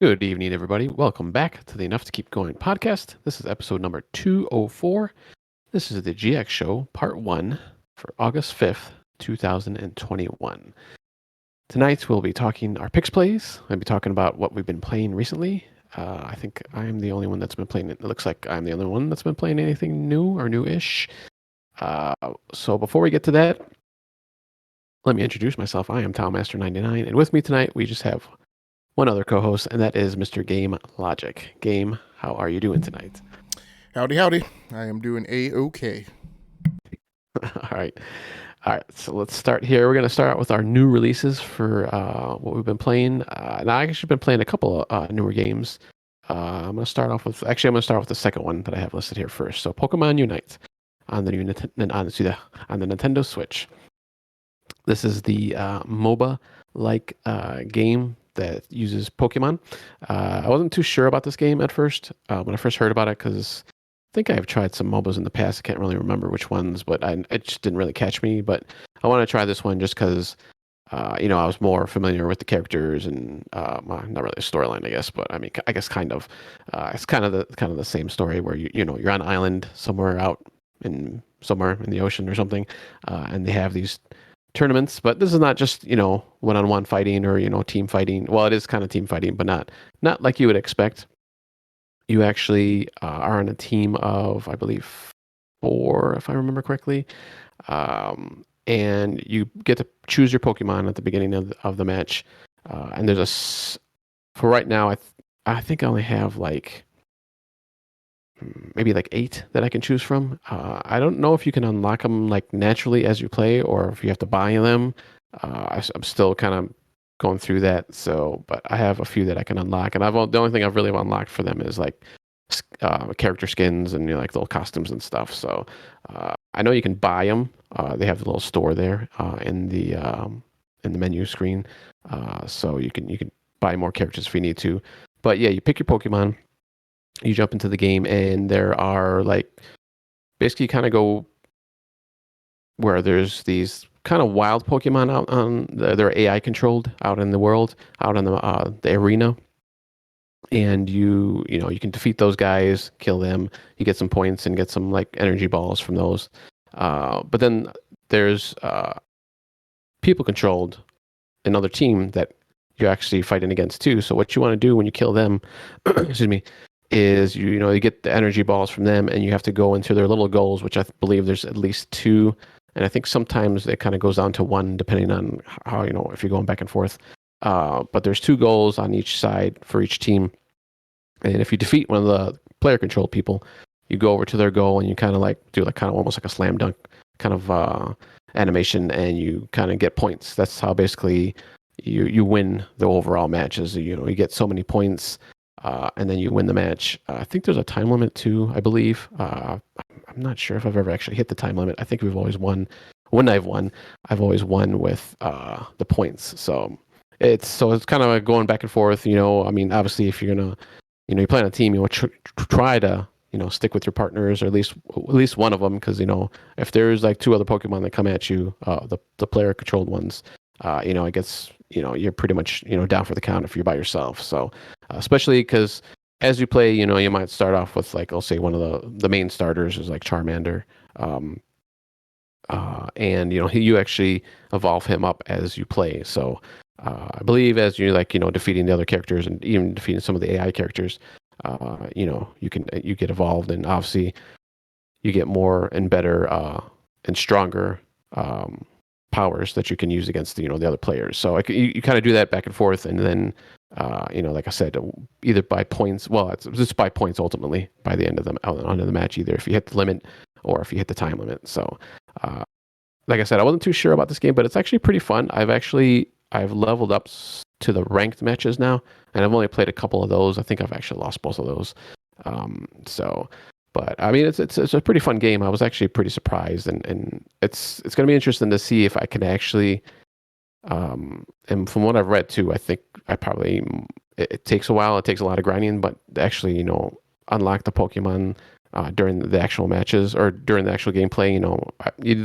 Good evening, everybody. Welcome back to the Enough to Keep Going podcast. This is episode number 204. This is the GX Show, part one for August 5th, 2021. Tonight, we'll be talking our picks plays. I'll be talking about what we've been playing recently. I think I'm the only one that's been playing it. It looks like I'm the only one that's been playing anything new or new-ish. Uh, so before we get to that, let me introduce myself. I am TowMaster99, and with me tonight, we just have one other co-host, and that is Mr. Game Logic. Game, how are you doing tonight? Howdy, howdy. I am doing A-OK. All right. All right, so let's start here. We're going to start out with our new releases for what we've been playing. And I've actually been playing a couple of newer games. I'm going to start off with, actually, I'm going to start with the second one that I have listed here first. So Pokemon Unite on the Nintendo Switch. This is the MOBA-like game that uses Pokemon. I wasn't too sure about this game at first when I first heard about it because I think I've tried some MOBAs in the past. I can't really remember which ones, but it just didn't really catch me. But I want to try this one just because, I was more familiar with the characters and well, not really a storyline, I guess, but I mean, I guess kind of. It's kind of the same story where you're on an island somewhere out in somewhere in the ocean or something, and they have these tournaments. But this is not just one-on-one fighting or team fighting. Well, it is kind of team fighting, but not like you would expect. You actually are on a team of, I believe, four, if I remember correctly. And you get to choose your Pokemon at the beginning of the match. And for right now, I think I only have like maybe like 8 that I can choose from. I don't know if you can unlock them like naturally as you play or if you have to buy them. I'm still kind of going through that. So, but I have a few that I can unlock, and the only thing I've really unlocked for them is like character skins and like little costumes and stuff. So I know you can buy them. They have a little store there in the menu screen, so you can buy more characters if you need to. But yeah, you pick your Pokemon, you jump into the game, and there are like basically kind of go where there's these kind of wild Pokemon out on they're AI controlled out in the world, out in the arena, and you can defeat those guys, kill them, you get some points and get some like energy balls from those. But then there's people controlled another team that you're actually fighting against too. So what you want to do when you kill them, excuse me, is you get the energy balls from them, and you have to go into their little goals, which I believe there's at least 2, and I think sometimes it kind of goes down to 1 depending on how if you're going back and forth. But there's 2 goals on each side for each team, and if you defeat one of the player controlled people, you go over to their goal and you kind of like do like kind of almost like a slam dunk kind of animation, and you kind of get points. That's how basically you win the overall matches. You get so many points, and then you win the match. I think there's a time limit too, I believe. I'm not sure if I've ever actually hit the time limit. I think we've always won. When I've won, I've always won with the points. So it's kind of going back and forth. I mean, obviously, if you're gonna, you play on a team, you want to try to stick with your partners, or at least one of them, because if there's like 2 other Pokemon that come at you, the player controlled ones, it gets you're pretty much down for the count if you're by yourself. So especially because as you play, you might start off with like, I'll say one of the main starters is like Charmander, and you actually evolve him up as you play. So I believe as you like defeating the other characters and even defeating some of the AI characters, you get evolved, and obviously you get more and better and stronger powers that you can use against the other players. So you kind of do that back and forth, and then like I said, either by points. Well, it's just by points ultimately by the end of the match. Either if you hit the limit or if you hit the time limit. So like I said, I wasn't too sure about this game, but it's actually pretty fun. I've leveled up to the ranked matches now, and I've only played a couple of those. I think I've actually lost both of those. But I mean, it's a pretty fun game. I was actually pretty surprised, and it's going to be interesting to see if I can actually. And from what I've read too, I think it takes a while. It takes a lot of grinding, but actually, unlock the Pokemon during the actual matches or during the actual gameplay.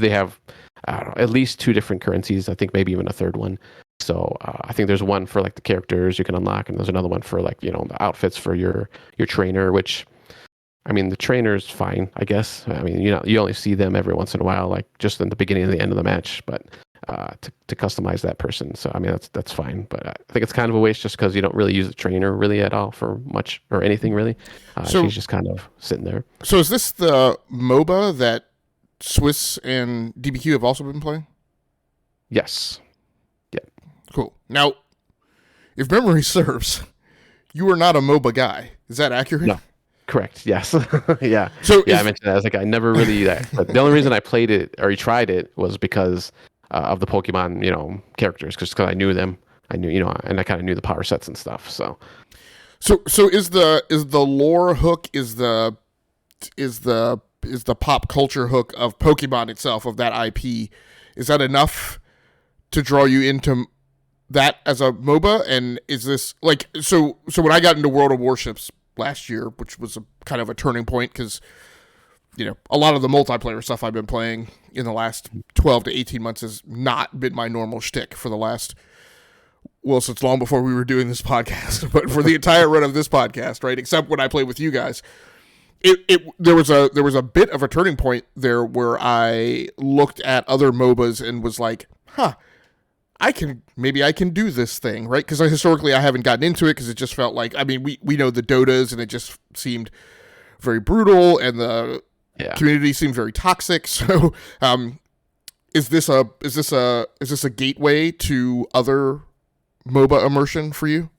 They have, I don't know, at least 2 different currencies. I think maybe even a third one. So I think there's one for like the characters you can unlock, and there's another one for like the outfits for your trainer. Which I mean, the trainer's fine, I guess. I mean, you only see them every once in a while, like just in the beginning and the end of the match. But to customize that person, so I mean that's fine. But I think it's kind of a waste just because you don't really use the trainer really at all for much or anything really. So, She's just kind of sitting there. so is this the MOBA that Swiss and DBQ have also been playing? Yes. Yeah. Cool. Now, if memory serves, you are not a MOBA guy. Is that accurate? No. Correct. Yes. Yeah. So I mentioned that. I was like, I never really that. But the only reason I played it or tried it was because of the Pokemon, characters, because I knew them. I knew, and I kind of knew the power sets and stuff. So is the lore hook is the pop culture hook of Pokemon itself, of that IP, is that enough to draw you into that as a MOBA? And is this like so when I got into World of Warships last year, which was kind of a turning point, because a lot of the multiplayer stuff I've been playing in the last 12 to 18 months has not been my normal shtick for the last, well, since long before we were doing this podcast, but for the entire run of this podcast, right? Except when I play with you guys, there was a bit of a turning point there where I looked at other MOBAs and was like, I can do this thing, right? Because historically I haven't gotten into it because it just felt like, I mean, we know the Dotas and it just seemed very brutal and the community seemed very toxic. So, is this a gateway to other MOBA immersion for you?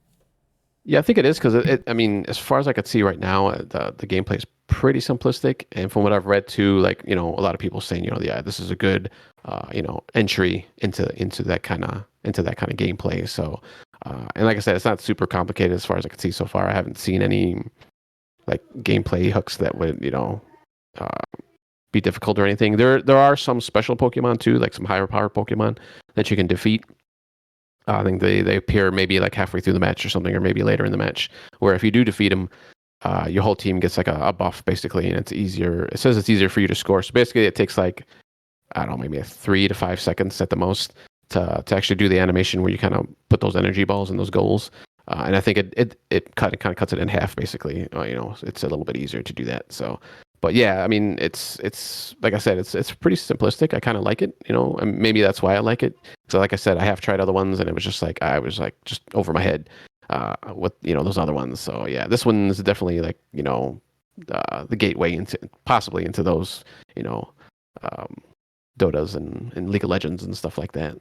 yeah, I think it is because I mean, as far as I could see right now, the gameplay is pretty simplistic, and from what I've read too, like a lot of people saying, yeah, this is a good entry into that kind of gameplay. So, and like I said, it's not super complicated as far as I can see so far. I haven't seen any like gameplay hooks that would be difficult or anything. There are some special Pokemon too, like some higher power Pokemon that you can defeat. I think they appear maybe like halfway through the match or something, or maybe later in the match, where if you do defeat them, your whole team gets like a buff basically, and it's easier. It says it's easier for you to score. So basically, it takes like, I don't know, maybe 3 to 5 seconds at the most to actually do the animation where you kind of put those energy balls in those goals. And I think it kind of cuts it in half basically. It's a little bit easier to do that. So, but yeah, I mean, it's like I said, it's pretty simplistic. I kind of like it, and maybe that's why I like it. So, like I said, I have tried other ones, and it was just like I was like just over my head with those other ones. So yeah, this one is definitely like the gateway possibly into those Dotas and League of Legends and stuff like that.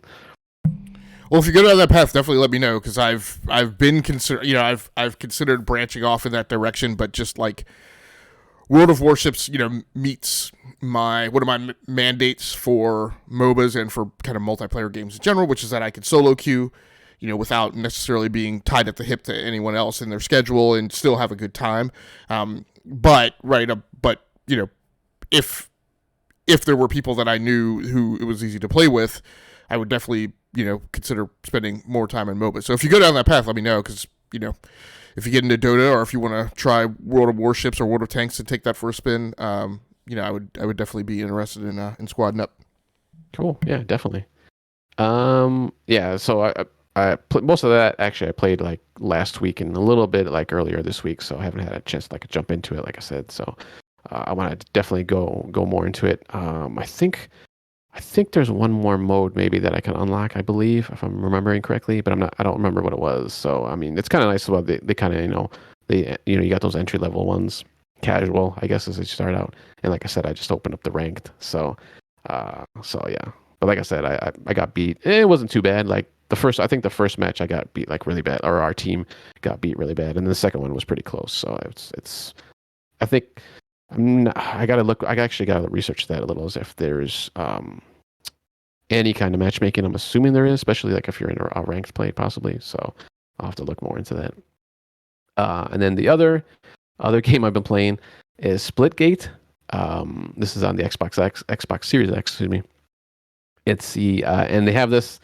Well, if you go down that path, definitely let me know, because I've been I've considered branching off in that direction, but just like World of Warships, meets one of my mandates for MOBAs and for kind of multiplayer games in general, which is that I can solo queue, without necessarily being tied at the hip to anyone else in their schedule and still have a good time. But if there were people that I knew who it was easy to play with, I would definitely, consider spending more time in MOBA. So if you go down that path, let me know, because, if you get into Dota, or if you want to try World of Warships or World of Tanks and take that for a spin, I would definitely be interested in squadding up. Cool. Yeah, definitely. Yeah, so I most of that actually I played like last week and a little bit like earlier this week, so I haven't had a chance to like jump into it, like I said. So I want to definitely go more into it. I think there's one more mode maybe that I can unlock, I believe, if I'm remembering correctly, but I don't remember what it was. So I mean, it's kind of nice about they kind of you got those entry level ones, casual, I guess, as they start out. And like I said, I just opened up the ranked. So yeah. But like I said, I got beat. It wasn't too bad. Like I think the first match I got beat like really bad, or our team got beat really bad, and the second one was pretty close. So I think I gotta look. I actually gotta research that a little, as if there's any kind of matchmaking. I'm assuming there is, especially like if you're in a ranked play, possibly. So I'll have to look more into that. And then the other game I've been playing is Splitgate. This is on the Xbox Series X. Excuse me. It's and they have this,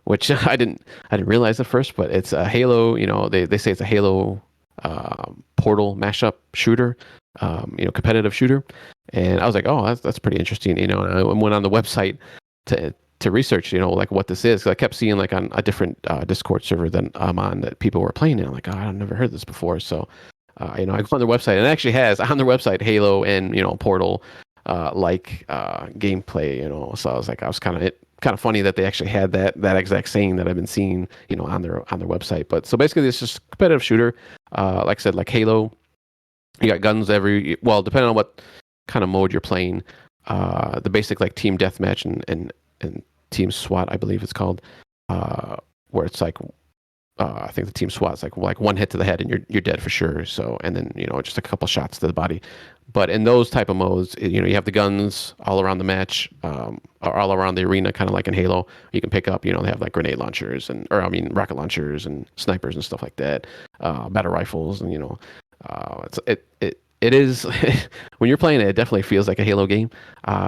which I didn't realize at first, but it's a Halo. They say it's a Halo Portal mashup shooter. Competitive shooter, and I was like, oh, that's pretty interesting. And I went on the website to to research, like what this is. 'Cause I kept seeing like on a different Discord server that I'm on that people were playing it. I'm like, oh, I've never heard this before. So, I go on their website, and it actually has on their website Halo and Portal gameplay. So I was kind of funny that they actually had that exact saying that I've been seeing, on their website. But so basically, it's just a competitive shooter. Like I said, like Halo, you got guns depending on what kind of mode you're playing. The basic like team deathmatch and team SWAT, I believe it's called, where it's like I think the team SWAT's like one hit to the head and you're dead for sure. So and then just a couple shots to the body. But in those type of modes, you have the guns all around the match, or all around the arena, kind of like in Halo. You can pick up, they have like grenade launchers rocket launchers and snipers and stuff like that, battle rifles, and it is when you're playing it, it definitely feels like a Halo game.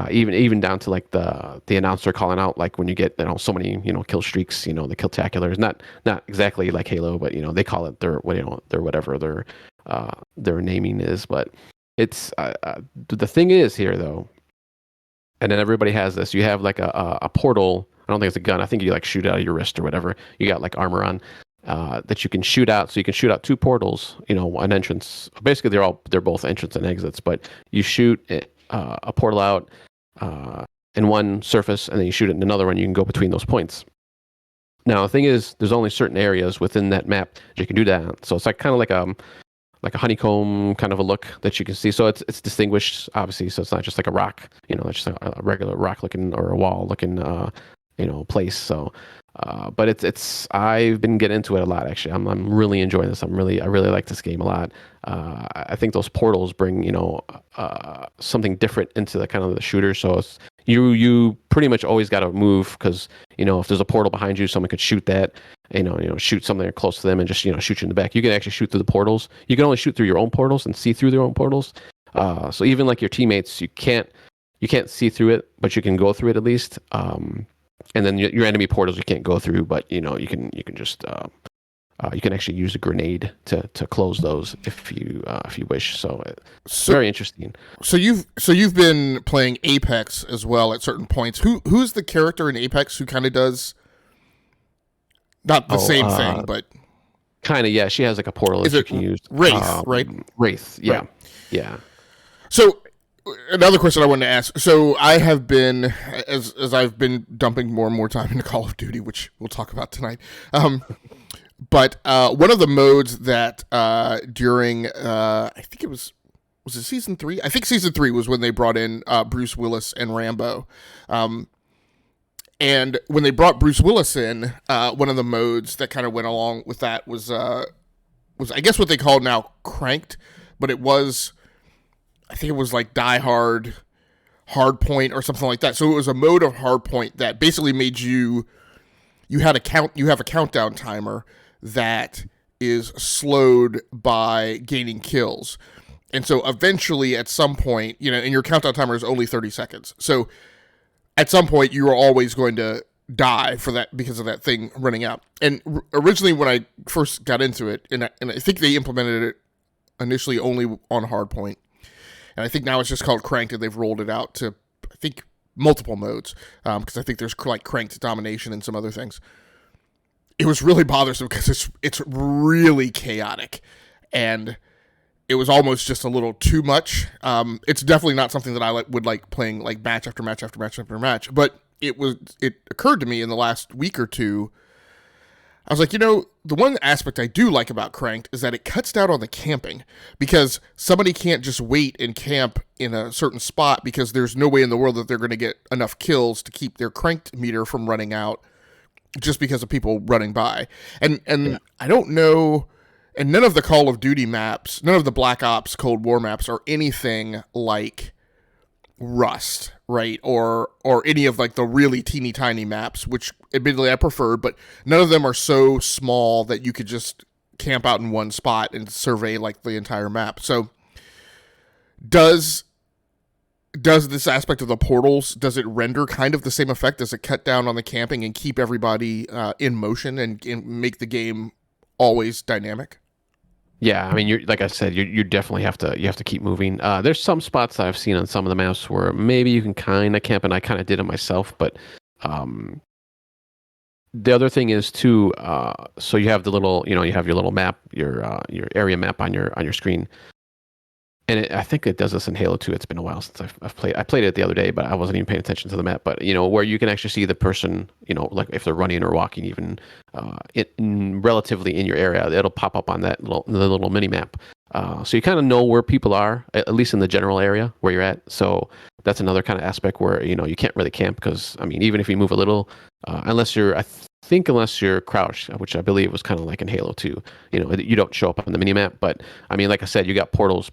Even down to like the announcer calling out like when you get so many kill streaks, the kill-taculars. Not exactly like Halo, but they call it their whatever their naming is. But it's the thing is here though, and then everybody has this. You have like a portal. I don't think it's a gun. I think you like shoot out of your wrist or whatever. You got like armor on. That you can shoot out. So you can shoot out two portals, an entrance. Basically, they're both entrance and exits, but you shoot a portal out in one surface, and then you shoot it in another one. You can go between those points. Now, the thing is, there's only certain areas within that map that you can do that. So it's like kind of like a honeycomb kind of a look that you can see. So it's distinguished, obviously. So it's not just like a rock, it's just a regular rock looking or a wall looking, place. So. But it's I've been getting into it a lot actually. I'm really enjoying this. I really like this game a lot. I think those portals bring something different into the kind of the shooter. So it's, you pretty much always got to move because if there's a portal behind you, someone could shoot that. Shoot something close to them and just shoot you in the back. You can actually shoot through the portals. You can only shoot through your own portals and see through their own portals. So even like your teammates, you can't see through it, but you can go through it at least. And then your enemy portals you can't go through, but you can just you can actually use a grenade to close those if you wish. So it's very interesting. So you've been playing Apex as well at certain points. Who's the character in Apex who kind of does not the same thing, but kind of, yeah. She has like a portal that you can use. Wraith, right? Wraith, yeah, right. Yeah. So another question I wanted to ask. So I have been, as I've been dumping more and more time into Call of Duty, which we'll talk about tonight. But one of the modes that during, I think it was it season 3? I think season 3 was when they brought in Bruce Willis and Rambo. And when they brought Bruce Willis in, one of the modes that kind of went along with that was I guess what they call now cranked, but it was, I think it was like Die Hard, Hardpoint, or something like that. So it was a mode of Hardpoint that basically made you have a countdown timer that is slowed by gaining kills. And so eventually at some point, and your countdown timer is only 30 seconds. So at some point you are always going to die for that because of that thing running out. And originally when I first got into it, and I think they implemented it initially only on Hardpoint, and I think now it's just called Cranked, and they've rolled it out to, I think, multiple modes, because I think there's like Cranked Domination and some other things. It was really bothersome because it's really chaotic, and it was almost just a little too much. It's definitely not something that I would like playing like match after match after match after match, but it occurred to me in the last week or two. I was like, the one aspect I do like about Cranked is that it cuts down on the camping, because somebody can't just wait and camp in a certain spot because there's no way in the world that they're going to get enough kills to keep their Cranked meter from running out just because of people running by. And yeah. I don't know, and none of the Call of Duty maps, none of the Black Ops Cold War maps are anything like Rust, right? Or any of like the really teeny tiny maps, which admittedly I prefer, but none of them are so small that you could just camp out in one spot and survey like the entire map. So does this aspect of the portals, does it render kind of the same effect? Does it cut down on the camping and keep everybody in motion and make the game always dynamic? Yeah, I mean, you're like I said, you definitely have to keep moving. There's some spots that I've seen on some of the maps where maybe you can kind of camp, and I kind of did it myself, but The other thing is too, so you have the little, you have your little map, your area map on your screen, and I think it does this in Halo 2. It's been a while since I've played. I played it the other day, but I wasn't even paying attention to the map. But where you can actually see the person, like if they're running or walking, even relatively in your area, it'll pop up on the little mini map. So you kind of know where people are, at least in the general area where you're at. So that's another kind of aspect where you can't really camp because I mean, even if you move a little, unless you're crouched, which I believe was kind of like in Halo 2, you don't show up on the mini map. But I mean, like I said, you got portals.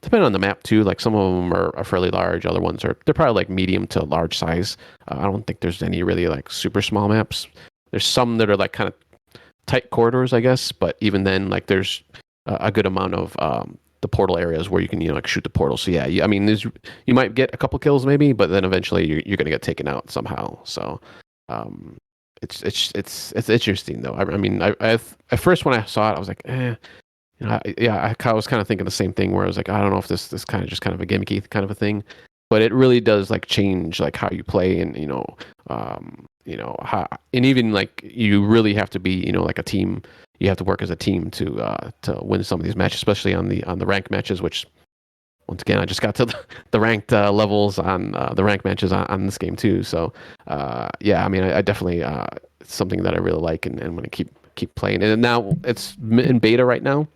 Depending on the map too, like some of them are fairly large, other ones they're probably like medium to large size. I don't think there's any really like super small maps. There's some that are like kind of tight corridors, I guess, but even then, like there's a good amount of the portal areas where you can like shoot the portal. So yeah, I mean, you might get a couple kills maybe, but then eventually you're gonna get taken out somehow. So it's interesting though. I mean, I at first when I saw it, I was like, eh. I was kind of thinking the same thing where I was like, I don't know if this kind of just kind of a gimmicky kind of a thing, but it really does like change like how you play and how and even like you really have to be like a team. You have to work as a team to win some of these matches, especially on the ranked matches. Which once again, I just got to the ranked levels on the ranked matches on this game too. So yeah, I mean, I definitely it's something that I really like and want to keep playing. And now it's in beta right now.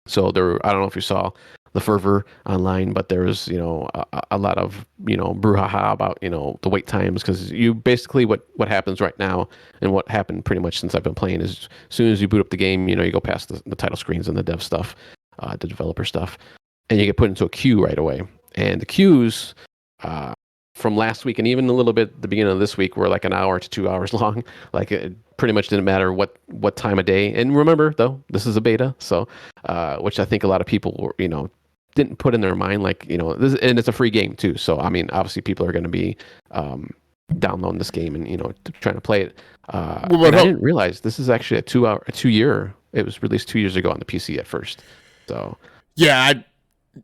So I don't know if you saw the fervor online, but there was, a lot of, brouhaha about, the wait times because you basically what happens right now and what happened pretty much since I've been playing is as soon as you boot up the game, you go past the title screens and the dev stuff, the developer stuff, and you get put into a queue right away. And the queues, from last week and even a little bit at the beginning of this week were like an hour to 2 hours long. Like it pretty much didn't matter what time of day. And remember though, this is a beta, so which I think a lot of people didn't put in their mind, like this, and it's a free game too. So I mean, obviously people are going to be downloading this game and trying to play it. And I didn't realize this is actually a 2 year. It was released 2 years ago on the PC at first. So yeah,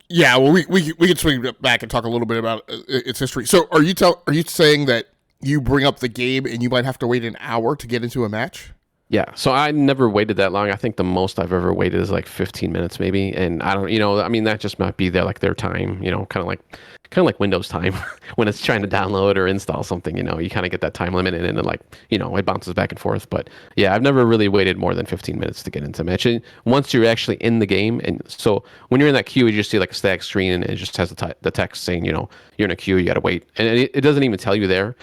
yeah, well, we can swing back and talk a little bit about its history. So, are you saying that you bring up the game and you might have to wait an hour to get into a match? Yeah, so I never waited that long. I think the most I've ever waited is like 15 minutes maybe, and I don't, I mean that just might be their time, kind of like Windows time when it's trying to download or install something. You kind of get that time limit, and then like it bounces back and forth. But yeah, I've never really waited more than 15 minutes to get into a match. And once you're actually in the game, and so when you're in that queue, you just see like a static screen, and it just has the text saying you're in a queue, you got to wait, and it doesn't even tell you there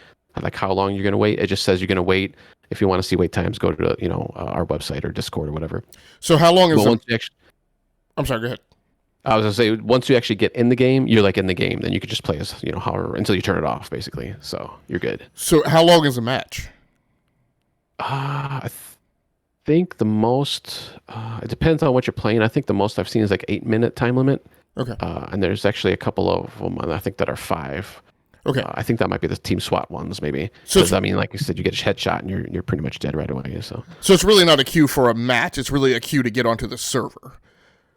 like how long you're gonna wait. It just says you're gonna wait. If you want to see wait times, go to our website or Discord or whatever. So how long is it? I'm sorry. Go ahead. I was gonna say once you actually get in the game, you're like in the game. Then you could just play as however until you turn it off, basically. So you're good. So how long is a match? I think the most. It depends on what you're playing. I think the most I've seen is like 8-minute time limit. Okay. And there's actually a couple of them I think that are 5. Okay. I think that might be the team SWAT ones, maybe. Because I mean, like you said, you get a headshot and you're pretty much dead right away. So it's really not a queue for a match. It's really a queue to get onto the server.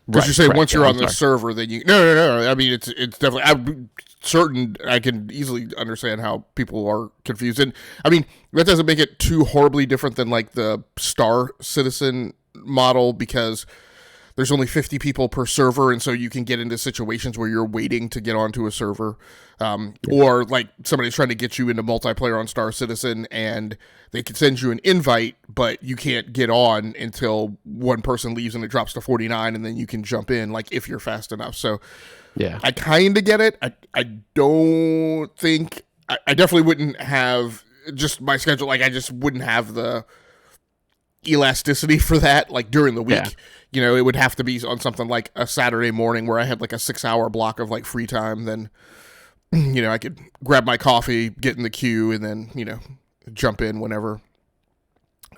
Because you say once you're on the server, then you no. I mean, it's definitely. I'm certain I can easily understand how people are confused, and I mean that doesn't make it too horribly different than like the Star Citizen model because there's only 50 people per server, and so you can get into situations where you're waiting to get onto a server, or like somebody's trying to get you into multiplayer on Star Citizen, and they can send you an invite, but you can't get on until one person leaves and it drops to 49, and then you can jump in, like if you're fast enough. So, yeah, I kind of get it. I don't think I definitely wouldn't have just my schedule. Like I just wouldn't have the elasticity for that. Like during the week. Yeah. It would have to be on something like a Saturday morning where I had like a 6-hour block of like free time. Then, I could grab my coffee, get in the queue, and then, jump in whenever.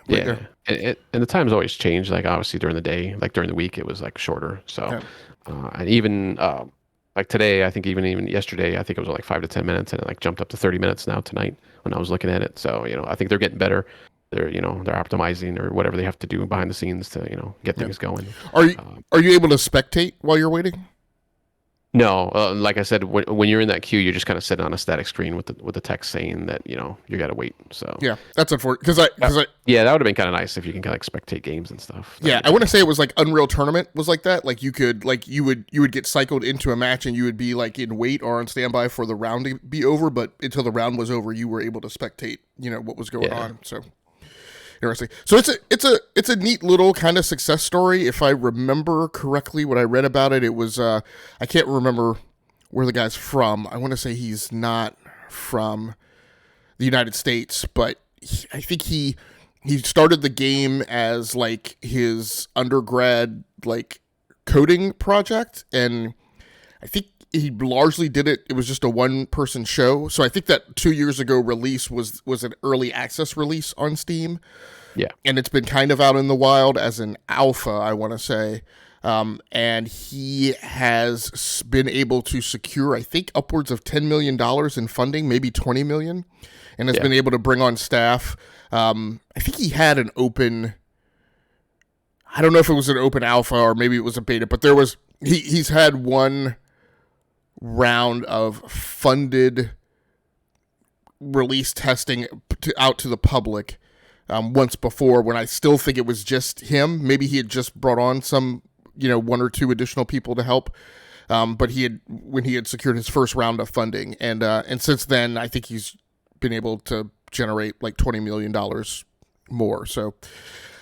Yeah. And the times always change. Like obviously during the day, like during the week, it was like shorter. So, and even like today, I think even yesterday, I think it was like 5 to 10 minutes, and it like jumped up to 30 minutes now tonight when I was looking at it. So, I think they're getting better. They're they're optimizing or whatever they have to do behind the scenes to get things going. Are you able to spectate while you're waiting? No, like I said, when you're in that queue, you're just kind of sitting on a static screen with the text saying that you got to wait. So Yeah, that's unfortunate because I yeah, that would have been kind of nice if you can kind of like spectate games and stuff. yeah, I want to say it was like Unreal Tournament was like that. Like you would get cycled into a match and you would be like in wait or on standby for the round to be over, but until the round was over, you were able to spectate, what was going on. So interesting. So it's a neat little kind of success story. If I remember correctly, what I read about it, it was I can't remember where the guy's from. I want to say he's not from the United States, but I think he started the game as like his undergrad like coding project, and I think he largely did it. It was just a one person show. So I think that 2 years ago release was an early access release on Steam. Yeah, and it's been kind of out in the wild as an alpha, I want to say. And he has been able to secure, I think, upwards of $10 million in funding, maybe $20 million, and has been able to bring on staff. I think he had an open. I don't know if it was an open alpha or maybe it was a beta, but he's had one round of funded release testing out to the public once before, when I still think it was just him. Maybe he had just brought on some, one or two additional people to help. But when he had secured his first round of funding, and since then, I think he's been able to generate like $20 million more. So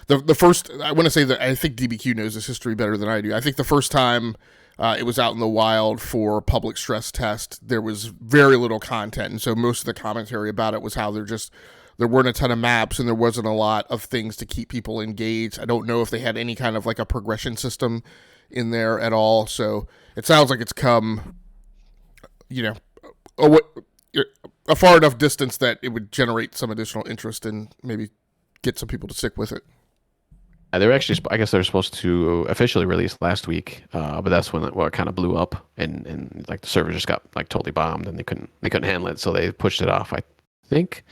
the first, I want to say that I think DBQ knows this history better than I do. I think the first time it was out in the wild for public stress test, there was very little content, and so most of the commentary about it was how there weren't a ton of maps and there wasn't a lot of things to keep people engaged. I don't know if they had any kind of like a progression system in there at all. So it sounds like it's come, a far enough distance that it would generate some additional interest and maybe get some people to stick with it. they were actually, I guess they were supposed to officially release last week, but that's when it kind of blew up, and like the server just got like totally bombed, and they couldn't handle it, so they pushed it off. think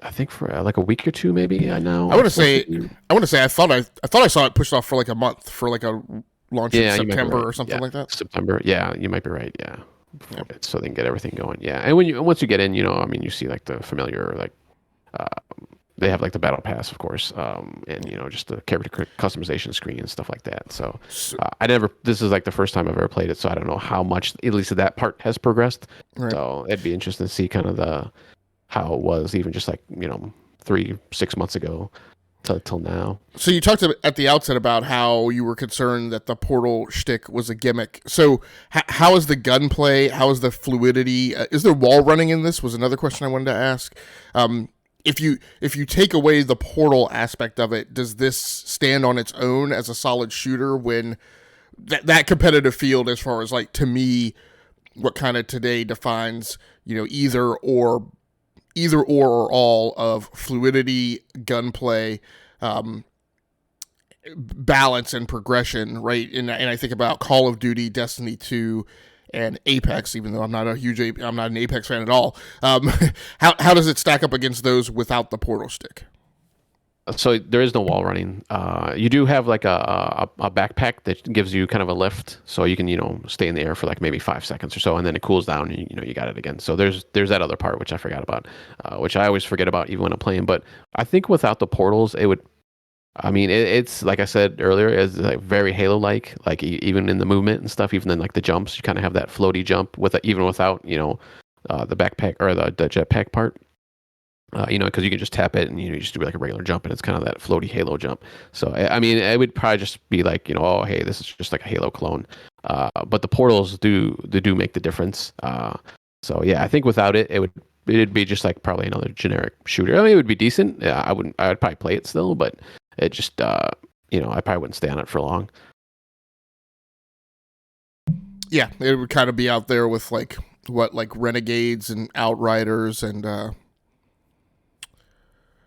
I think for like a week or two, maybe. I know. I want to say. I thought I saw it pushed off for like a month for like a launch in September or something like that. September. Yeah, you might be right. Yeah. So they can get everything going. Yeah, and once you get in, you see like the familiar like. They have like the battle pass, of course, and just the character customization screen and stuff like that. So this is like the first time I've ever played it, so I don't know how much at least that part has progressed. Right. So it'd be interesting to see kind of how it was even just like 3-6 months ago till now. So you talked at the outset about how you were concerned that the portal shtick was a gimmick. So how is the gunplay? How is the fluidity? Is there wall running in this? Was another question I wanted to ask. If you take away the portal aspect of it, does this stand on its own as a solid shooter when that competitive field, as far as like, to me, what kind of today defines, either or all of fluidity, gunplay, balance, and progression, right? And I think about Call of Duty, Destiny 2, and Apex, even though I'm not an Apex fan at all. How does it stack up against those without the portal stick? So there is no wall running. You do have like a backpack that gives you kind of a lift, so you can stay in the air for like maybe 5 seconds or so, and then it cools down, and you got it again. So there's that other part which I forgot about, which I always forget about even when I'm playing. But I think without the portals, it would. I mean, it's like I said earlier, it's like very Halo-like. Like even in the movement and stuff, even in like the jumps, you kind of have that floaty jump even without the backpack or the jetpack part. Because you can just tap it and you just do like a regular jump, and it's kind of that floaty Halo jump. So I mean, it would probably just be like oh hey, this is just like a Halo clone. But the portals do make the difference. So yeah, I think without it, it'd be just like probably another generic shooter. I mean, it would be decent. Yeah, I would probably play it still, but it just I probably wouldn't stay on it for long. Yeah, it would kind of be out there with like Renegades and Outriders and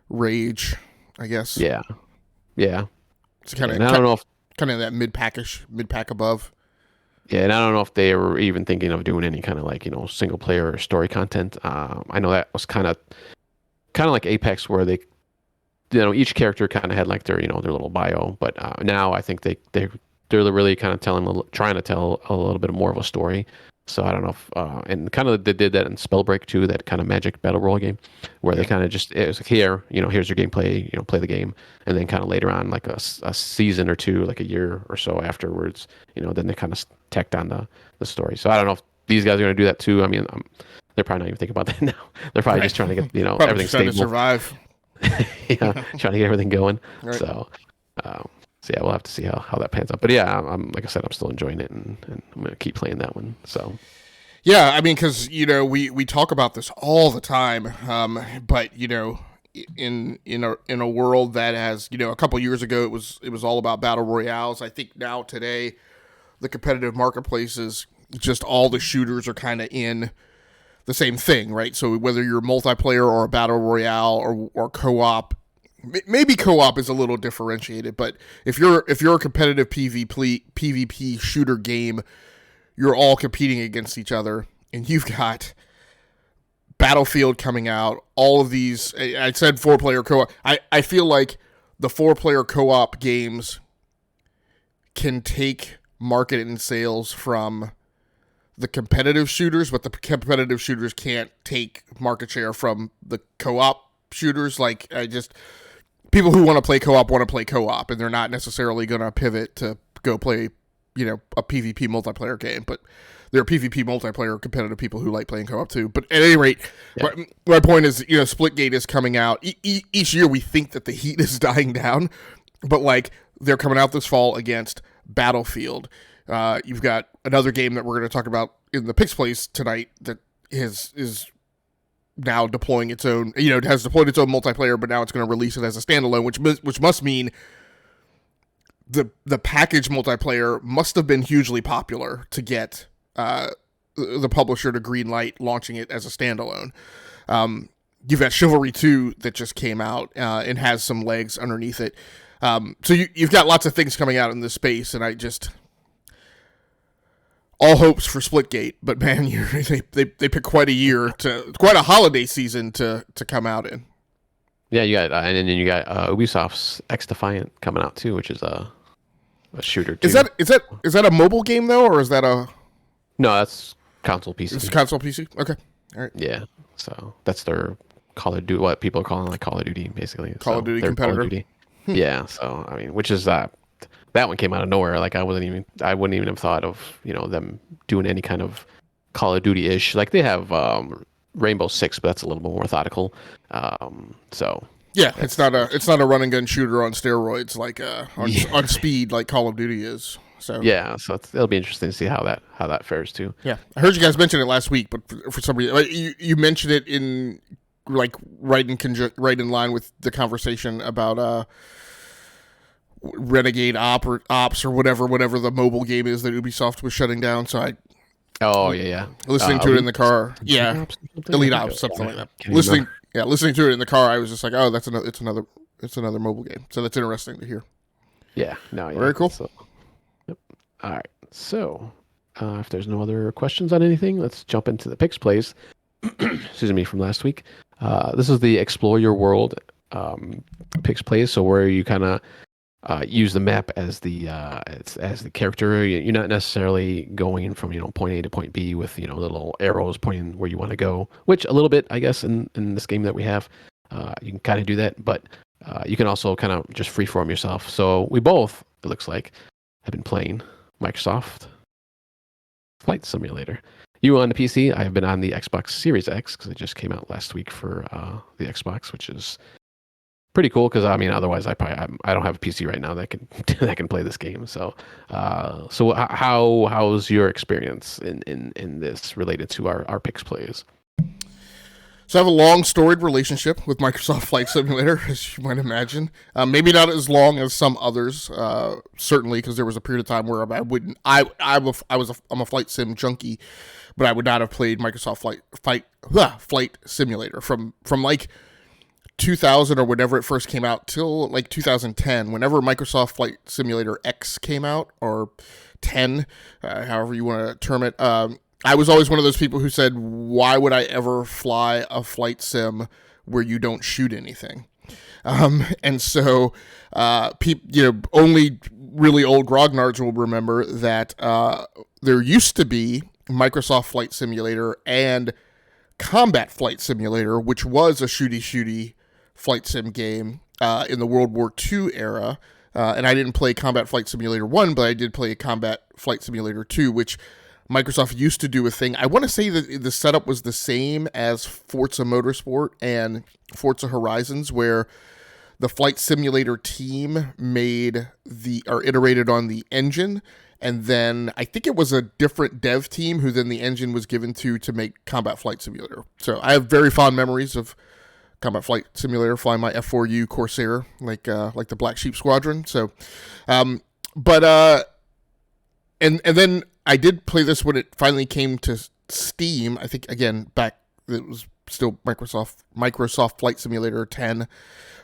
Rage, I guess. Yeah. It's kind of I don't know if kind of that mid pack above. Yeah, and I don't know if they were even thinking of doing any kind of like single player or story content. I know that was kind of like Apex, where they each character kind of had like their their little bio, but now I think they're they're really kind of trying to tell a little bit more of a story. So I don't know if, and kind of they did that in Spellbreak too, that kind of magic battle royale game, where they kind of just, it was like, here, here's your gameplay, play the game, and then kind of later on, like a season or two, like a year or so afterwards, then they kind of tacked on the story. So I don't know if these guys are going to do that too. I mean, they're probably not even thinking about that now. They're probably just trying to get everything trying stable, to survive. yeah, trying to get everything going. Right. So yeah, we'll have to see how that pans out. But yeah, I'm like I said, I'm still enjoying it, and I'm gonna keep playing that one. So yeah, I mean, because we talk about this all the time, but in a world that has a couple years ago it was all about battle royales. I think now today the competitive marketplace is just all the shooters are kind of in the same thing, right? So whether you're multiplayer or a battle royale or co-op. Maybe co-op is a little differentiated, but if you're a competitive PvP shooter game, you're all competing against each other, and you've got Battlefield coming out. All of these, I said 4-player co-op. I feel like the 4-player co-op games can take market and sales from the competitive shooters, but the competitive shooters can't take market share from the co-op shooters. Like people who want to play co-op, and they're not necessarily going to pivot to go play, a PvP multiplayer game. But there are PvP multiplayer competitive people who like playing co-op too. But at any rate, my point is, Splitgate is coming out. Each year we think that the heat is dying down, but like they're coming out this fall against Battlefield. You've got another game that we're going to talk about in the Pix Place tonight that is now deploying its own, it has deployed its own multiplayer, but now it's going to release it as a standalone, which must mean the package multiplayer must have been hugely popular to get the publisher to greenlight launching it as a standalone. You've got Chivalry 2 that just came out and has some legs underneath it. So you've got lots of things coming out in this space, and all hopes for Splitgate, but man, they pick quite a holiday season to come out in. yeah, you got and then you got Ubisoft's X Defiant coming out too, which is a shooter too. Is that a mobile game though, or is that a? No, that's console PC. It's console PC. Okay, all right. Yeah, so that's their Call of Duty, what people are calling like Call of Duty, basically. Call of Duty competitor. Call of Duty. Yeah, so I mean, which is that one came out of nowhere. Like I wouldn't even have thought of them doing any kind of Call of Duty ish. Like they have Rainbow Six, but that's a little bit more methodical. So yeah, it's not a run and gun shooter on steroids like on speed like Call of Duty is. So yeah, so it'll be interesting to see how that fares too. Yeah, I heard you guys mention it last week, but for some reason, like, you mentioned it in like right in line with the conversation about Renegade Ops or whatever the mobile game is that Ubisoft was shutting down. So listening to it in the car. Yeah, Elite Ops, something like that. Listening to it in the car, I was just like, oh, it's another mobile game. So that's interesting to hear. Yeah, no, yeah. Very cool. So, yep. All right. So, if there's no other questions on anything, let's jump into the Pix Plays. Excuse me, from last week. This is the Explore Your World Pix Plays. So where you kind of use the map as the character. You're not necessarily going from point A to point B with little arrows pointing where you want to go. Which a little bit, I guess, in this game that we have, you can kind of do that. But you can also kind of just freeform yourself. So we both, it looks like, have been playing Microsoft Flight Simulator. You on the PC? I have been on the Xbox Series X because it just came out last week for the Xbox, which is pretty cool. Because I mean, otherwise, I don't have a PC right now that can that can play this game. So, how's your experience in this related to our Pix Plays? So I have a long storied relationship with Microsoft Flight Simulator, as you might imagine. Maybe not as long as some others, certainly, because there was a period of time where I'm a flight sim junkie, but I would not have played Microsoft Flight Simulator from like 2000 or whenever it first came out till like 2010. Whenever Microsoft Flight Simulator X came out, or 10, however you want to term it. I was always one of those people who said, why would I ever fly a flight sim where you don't shoot anything? And so, only really old grognards will remember that there used to be Microsoft Flight Simulator and Combat Flight Simulator, which was a shooty flight sim game in the World War II era. And I didn't play Combat Flight Simulator 1, but I did play Combat Flight Simulator 2, which Microsoft used to do a thing. I want to say that the setup was the same as Forza Motorsport and Forza Horizons, where the flight simulator team iterated on the engine, and then I think it was a different dev team who then the engine was given to make Combat Flight Simulator. So I have very fond memories of Combat Flight Simulator, flying my F4U Corsair like the Black Sheep Squadron. So, and then I did play this when it finally came to Steam. I think again back it was still Microsoft Flight Simulator 10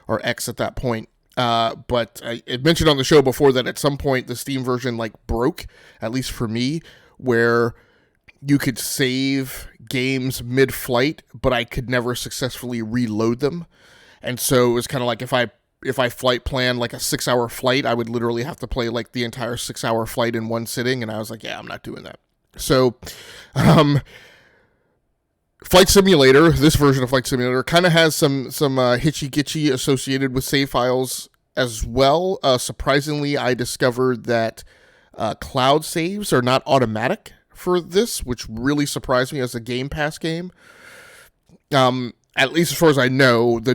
or X at that point. But I mentioned on the show before that at some point the Steam version broke, at least for me, where you could save games mid-flight, but I could never successfully reload them. And so it was kind of like if I flight planned like a 6-hour flight, I would literally have to play like the entire 6-hour flight in one sitting. And I was like, yeah, I'm not doing that. So, Flight Simulator, this version of Flight Simulator, kind of has some hitchy-gitchy associated with save files as well. Surprisingly, I discovered that cloud saves are not automatic for this, which really surprised me as a Game Pass game. At least as far as I know, the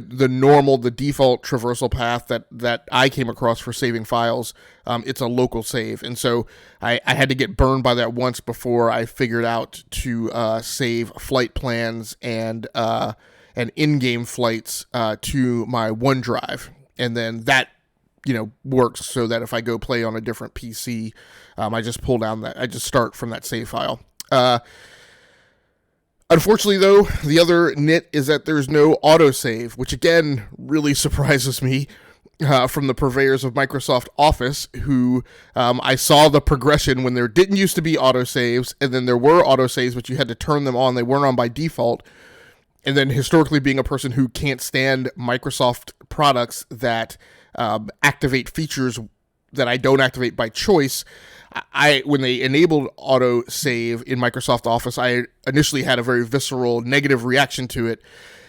default traversal path that I came across for saving files, it's a local save. And so I had to get burned by that once before I figured out to save flight plans and in-game flights to my OneDrive. And then that, works so that if I go play on a different PC, I just start from that save file. Unfortunately, though, the other nit is that there's no autosave, which again really surprises me from the purveyors of Microsoft Office, who I saw the progression when there didn't used to be autosaves, and then there were autosaves, but you had to turn them on. They weren't on by default. And then historically being a person who can't stand Microsoft products that activate features that I don't activate by choice, when they enabled autosave in Microsoft Office, I initially had a very visceral negative reaction to it.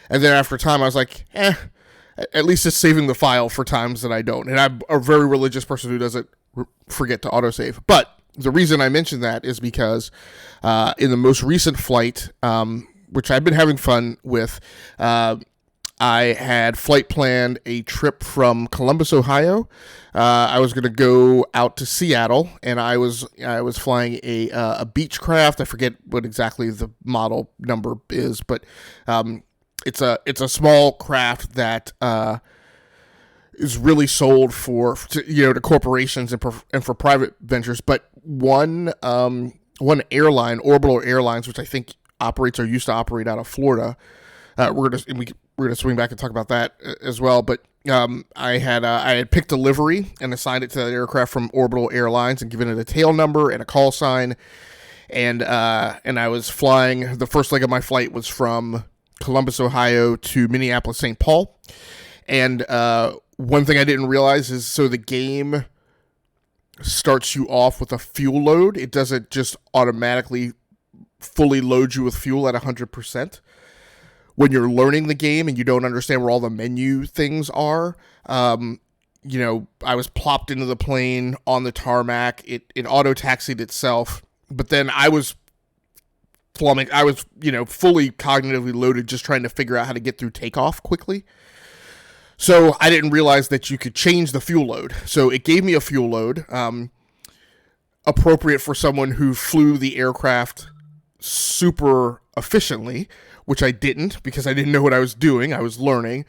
And then after time, I was like, at least it's saving the file for times that I don't. And I'm a very religious person who doesn't forget to autosave. But the reason I mention that is because in the most recent flight, which I've been having fun with, I had flight planned a trip from Columbus, Ohio. I was going to go out to Seattle, and I was flying a Beechcraft. I forget what exactly the model number is, but it's a small craft that is really sold to corporations and for private ventures. But one airline, Orbital Airlines, which I think operates or used to operate out of Florida, we're going to swing back and talk about that as well. But I had picked a livery and assigned it to that aircraft from Orbital Airlines and given it a tail number and a call sign. And I was flying. The first leg of my flight was from Columbus, Ohio to Minneapolis, St. Paul. And one thing I didn't realize is so the game starts you off with a fuel load. It doesn't just automatically fully load you with fuel at 100%. When you're learning the game and you don't understand where all the menu things are, I was plopped into the plane on the tarmac. It auto-taxied itself, but then I was fully cognitively loaded just trying to figure out how to get through takeoff quickly. So I didn't realize that you could change the fuel load. So it gave me a fuel load appropriate for someone who flew the aircraft super efficiently, which I didn't because I didn't know what I was doing. I was learning.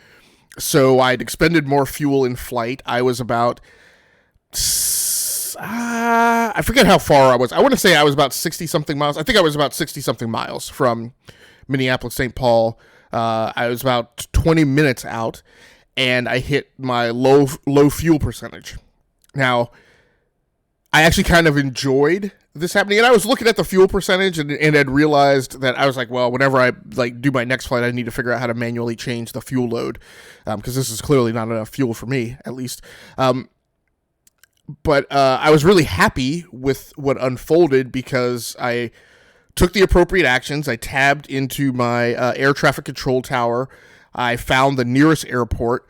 So I'd expended more fuel in flight. I was about, I forget how far I was. I want to say I was about 60-something miles. I think I was about 60-something miles from Minneapolis, St. Paul. I was about 20 minutes out, and I hit my low fuel percentage. Now, I actually kind of enjoyed this happening, and I was looking at the fuel percentage and had realized that I was like, well, whenever I like do my next flight, I need to figure out how to manually change the fuel load, because this is clearly not enough fuel for me, at least. But I was really happy with what unfolded because I took the appropriate actions. I tabbed into my air traffic control tower. I found the nearest airport,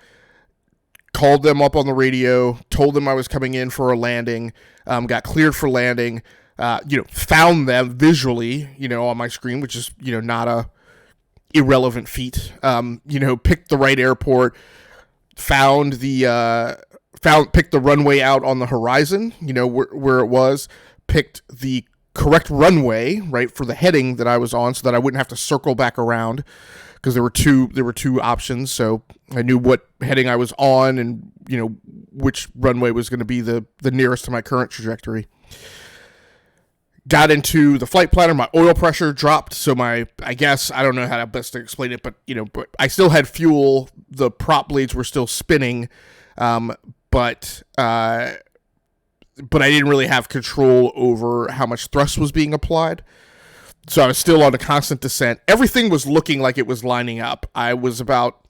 called them up on the radio, told them I was coming in for a landing, got cleared for landing, found them visually, on my screen, which is, not a irrelevant feat. Picked the right airport, picked the runway out on the horizon, where it was, picked the correct runway, right, for the heading that I was on so that I wouldn't have to circle back around, because there were two options. So I knew what heading I was on and, which runway was going to be the nearest to my current trajectory. Got into the flight planner, my oil pressure dropped, so I don't know how to best to explain it, but I still had fuel, the prop blades were still spinning, but I didn't really have control over how much thrust was being applied. So I was still on a constant descent. Everything was looking like it was lining up. I was about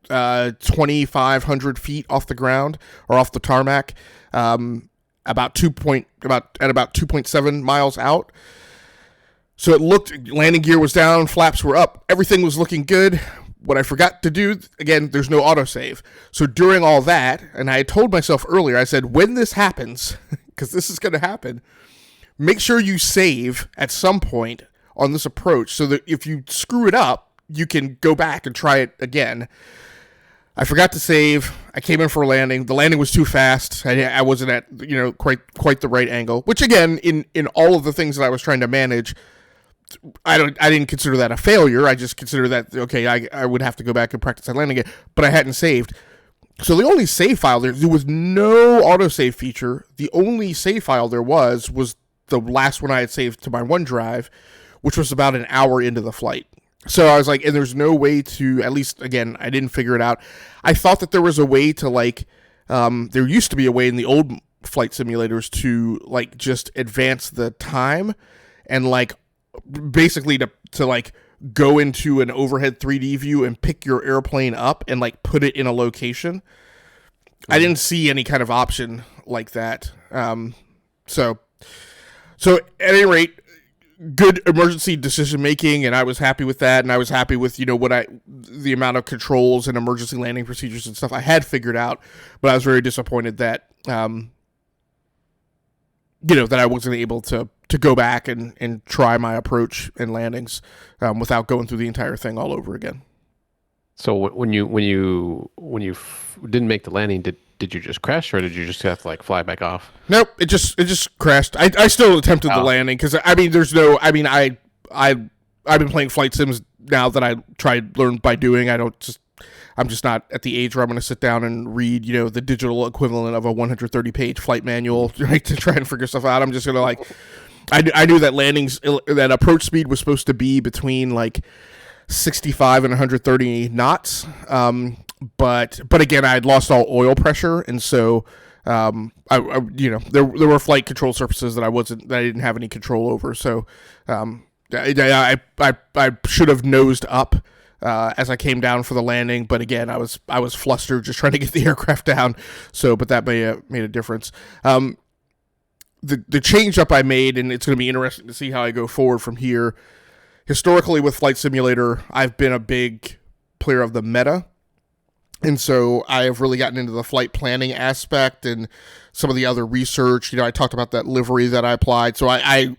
2,500 feet off the ground, or off the tarmac, about 2.7 miles out. So it looked, landing gear was down, flaps were up, everything was looking good. What I forgot to do, again, there's no autosave. So during all that, and I had told myself earlier, I said, when this happens, because this is going to happen, make sure you save at some point on this approach so that if you screw it up, you can go back and try it again. I forgot to save. I came in for a landing. The landing was too fast. I wasn't at quite the right angle, which again, in all of the things that I was trying to manage, I didn't consider that a failure. I just considered that, okay, I would have to go back and practice that landing again, but I hadn't saved. So the only save file there was no autosave feature. The only save file there was the last one I had saved to my OneDrive, which was about an hour into the flight. So I was like, and there's no way to, at least, again, I didn't figure it out. I thought that there was a way to, there used to be a way in the old flight simulators to, just advance the time and, basically to go into an overhead 3D view and pick your airplane up and, put it in a location. I didn't see any kind of option like that. So at any rate, good emergency decision making, and I was happy with that, and I was happy with the amount of controls and emergency landing procedures and stuff I had figured out, but I was very disappointed that that I wasn't able to go back and try my approach and landings without going through the entire thing all over again. So when you didn't make the landing, did you just crash, or did you just have to fly back off? Nope, it just crashed. I still attempted the landing because I've been playing flight sims now that I learn by doing. I'm just not at the age where I'm going to sit down and read the digital equivalent of a 130-page flight manual, right, to try and figure stuff out. I'm just going to I knew that approach speed was supposed to be between 65 and 130 knots. But again, I had lost all oil pressure, and so there were flight control surfaces that I didn't have any control over. So I should have nosed up as I came down for the landing. But again, I was flustered just trying to get the aircraft down. So, but that made a difference. The change up I made, and it's going to be interesting to see how I go forward from here. Historically, with Flight Simulator, I've been a big player of the meta. And so I have really gotten into the flight planning aspect and some of the other research. I talked about that livery that I applied. So I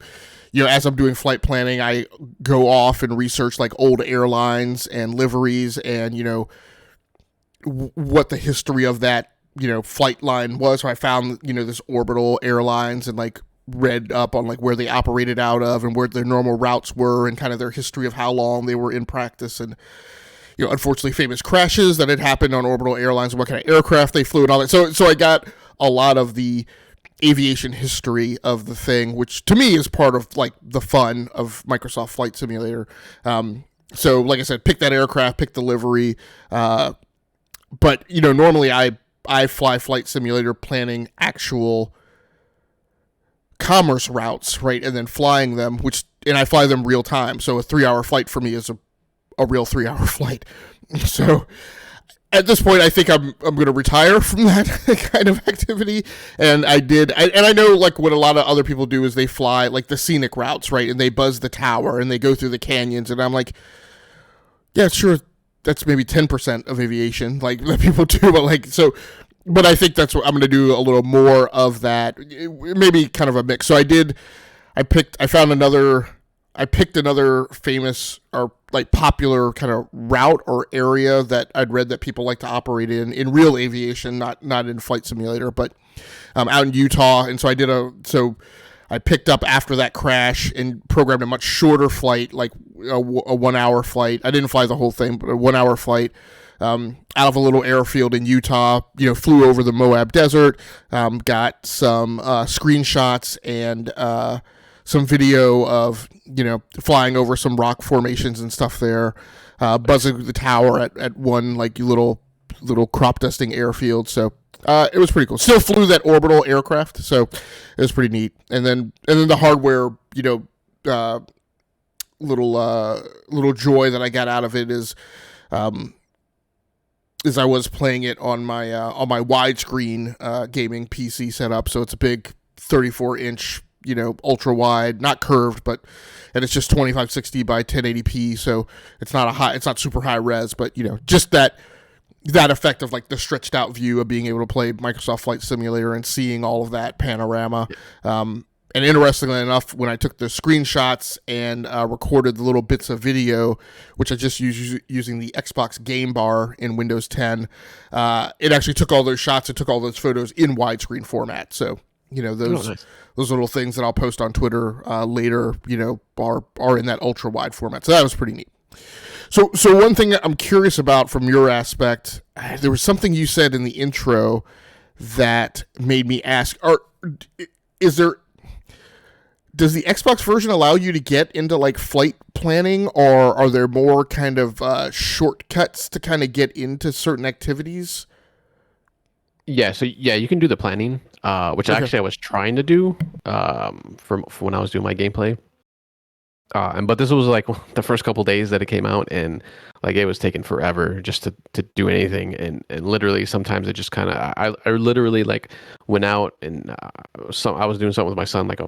as I'm doing flight planning, I go off and research old airlines and liveries and, what the history of that, flight line was. So I found, this Orbital Airlines and read up on where they operated out of and where their normal routes were and kind of their history of how long they were in practice and, unfortunately famous crashes that had happened on Orbital Airlines and what kind of aircraft they flew and all that. So I got a lot of the aviation history of the thing, which to me is part of the fun of Microsoft Flight Simulator. So like I said, pick that aircraft, pick the livery. But normally I fly Flight Simulator planning actual commerce routes, right, and then flying them, and I fly them real time. So a 3-hour flight for me is a real 3-hour flight. So at this point, I think I'm going to retire from that kind of activity. And I know like what a lot of other people do is they fly like the scenic routes, right, and they buzz the tower and they go through the canyons, and I'm like, yeah, sure, that's maybe 10% of aviation, like that people do, but like so. But I think that's what I'm going to do, a little more of that, maybe kind of a mix. So I picked another famous or like popular kind of route or area that I'd read that people like to operate in real aviation, not in flight simulator, but out in Utah. And so I picked up after that crash and programmed a much shorter flight, like a 1-hour flight. I didn't fly the whole thing, but a 1-hour flight out of a little airfield in Utah. Flew over the Moab Desert, got some screenshots and some video of flying over some rock formations and stuff there, buzzing the tower at one like little crop dusting airfield. So it was pretty cool. Still flew that orbital aircraft, so it was pretty neat. And then the hardware, little joy that I got out of it is I was playing it on my widescreen gaming PC setup. So it's a big 34-inch, ultra wide, not curved, and it's just 2560 by 1080p. So it's not super high res, but just that effect of like the stretched out view of being able to play Microsoft Flight Simulator and seeing all of that panorama. And interestingly enough, when I took the screenshots and recorded the little bits of video, which I just used using the Xbox Game Bar in Windows 10, it actually took all those shots and took all those photos in widescreen format. So, those little things that I'll post on Twitter later, are in that ultra wide format. So that was pretty neat. So one thing that I'm curious about from your aspect, there was something you said in the intro that made me ask: does the Xbox version allow you to get into like flight planning, or are there more kind of shortcuts to kind of get into certain activities? Yeah, so you can do the planning, which actually I was trying to do from when I was doing my gameplay. But this was like the first couple days that it came out, and like it was taking forever just to do anything, and literally sometimes it just kind of I literally like went out and I was doing something with my son, like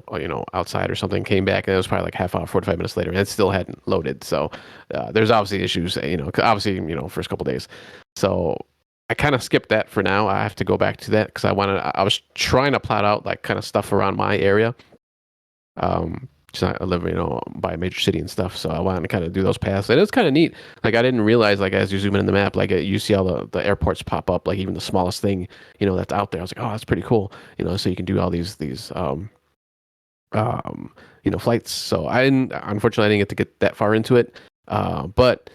outside or something, came back, and it was probably like half hour 45 minutes later and it still hadn't loaded. So there's obviously issues, obviously first couple days. So I kind of skipped that for now. I have to go back to that because I was trying to plot out like kind of stuff around my area. I live, by a major city and stuff, so I wanted to kind of do those paths, and it's kind of neat. Like I didn't realize, like as you zoom in the map, like you see all the airports pop up, like even the smallest thing, that's out there. I was like, oh, that's pretty cool, so you can do all these flights. So unfortunately, I didn't get to get that far into it, but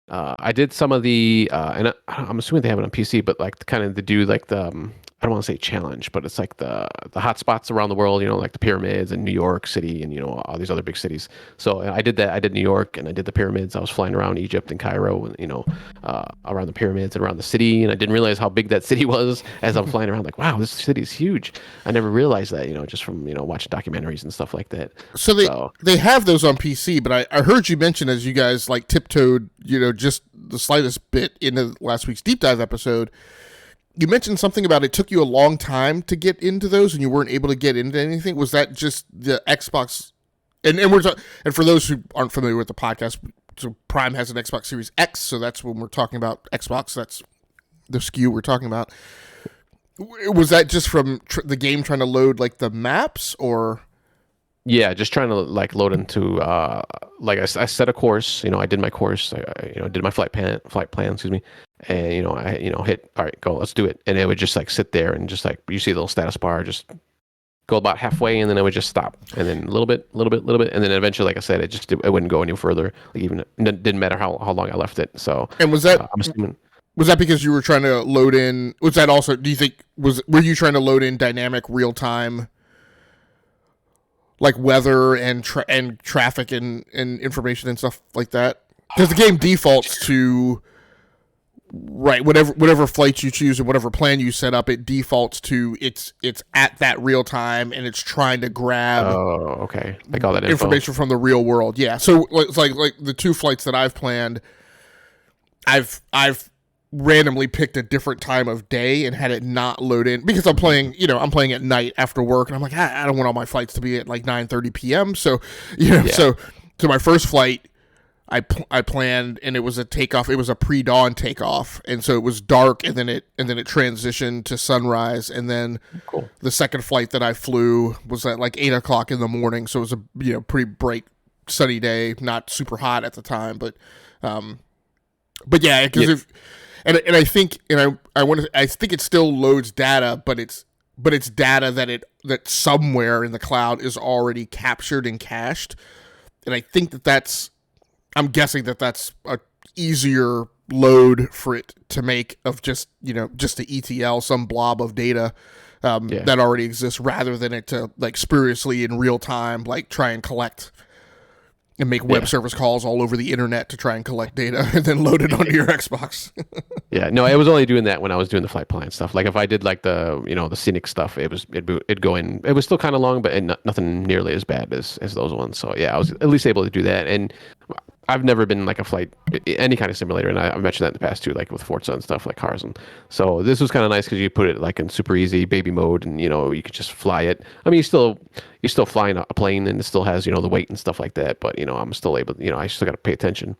I did some of the, and I'm assuming they have it on PC, but like kind of to do like the I don't want to say challenge, but it's like the hot spots around the world, like the pyramids and New York City and, all these other big cities. So I did that. I did New York and I did the pyramids. I was flying around Egypt and Cairo and, around the pyramids and around the city. And I didn't realize how big that city was as I'm flying around. Like, wow, this city is huge. I never realized that, just from, watching documentaries and stuff like that. So they have those on PC, but I heard you mention as you guys like tiptoed, just the slightest bit into last week's deep dive episode. You mentioned something about it took you a long time to get into those, and you weren't able to get into anything. Was that just the Xbox? And and for those who aren't familiar with the podcast, so Prime has an Xbox Series X, so that's when we're talking about Xbox. That's the SKU we're talking about. Was that just from the game trying to load like the maps, or? Yeah, just trying to like load into like I set a course. I did my course. I did my flight plan. Excuse me. And I hit all right, go, let's do it. And it would just like sit there and just like you see the little status bar just go about halfway, and then it would just stop, and then a little bit, and then eventually, like I said, it wouldn't go any further. Like even it didn't matter how long I left it. So and was that I'm assuming. Was that because you were trying to load in? Was that also? Do you think were you trying to load in dynamic real time? Like weather and traffic and information and stuff like that, because the game defaults to Right, whatever flights you choose and whatever plan you set up, it defaults to it's at that real time, and it's trying to grab Oh, okay. Like all that info. information from the real world. Yeah, so it's like the 2 flights that I've planned, I've randomly picked a different time of day and had it not load in because I'm playing at night after work, and I'm like, I don't want all my flights to be at like 9:30 p.m. So so my first flight, I planned, and it was a takeoff. It was a pre-dawn takeoff, and so it was dark, and then it transitioned to sunrise, and then the second flight that I flew was at like 8:00 in the morning. So it was a pretty bright, sunny day, not super hot at the time, but yeah, because I think I think it still loads data, but it's data that somewhere in the cloud is already captured and cached, and I think I'm guessing that's a easier load for it to make of just the ETL, some blob of data that already exists, rather than it to like spuriously in real time, like try and collect and make web service calls all over the internet to try and collect data and then load it onto your Xbox. Yeah, no, I was only doing that when I was doing the flight plan stuff. Like if I did like the scenic stuff, it'd go in. It was still kind of long, but nothing nearly as bad as those ones. So yeah, I was at least able to do that. And I've never been like a flight, any kind of simulator, and I've mentioned that in the past too, like with Forza and stuff, like cars. And so this was kind of nice because you put it like in super easy baby mode, and you could just fly it. I mean, you're still flying a plane, and it still has the weight and stuff like that. But I'm still able, I still got to pay attention.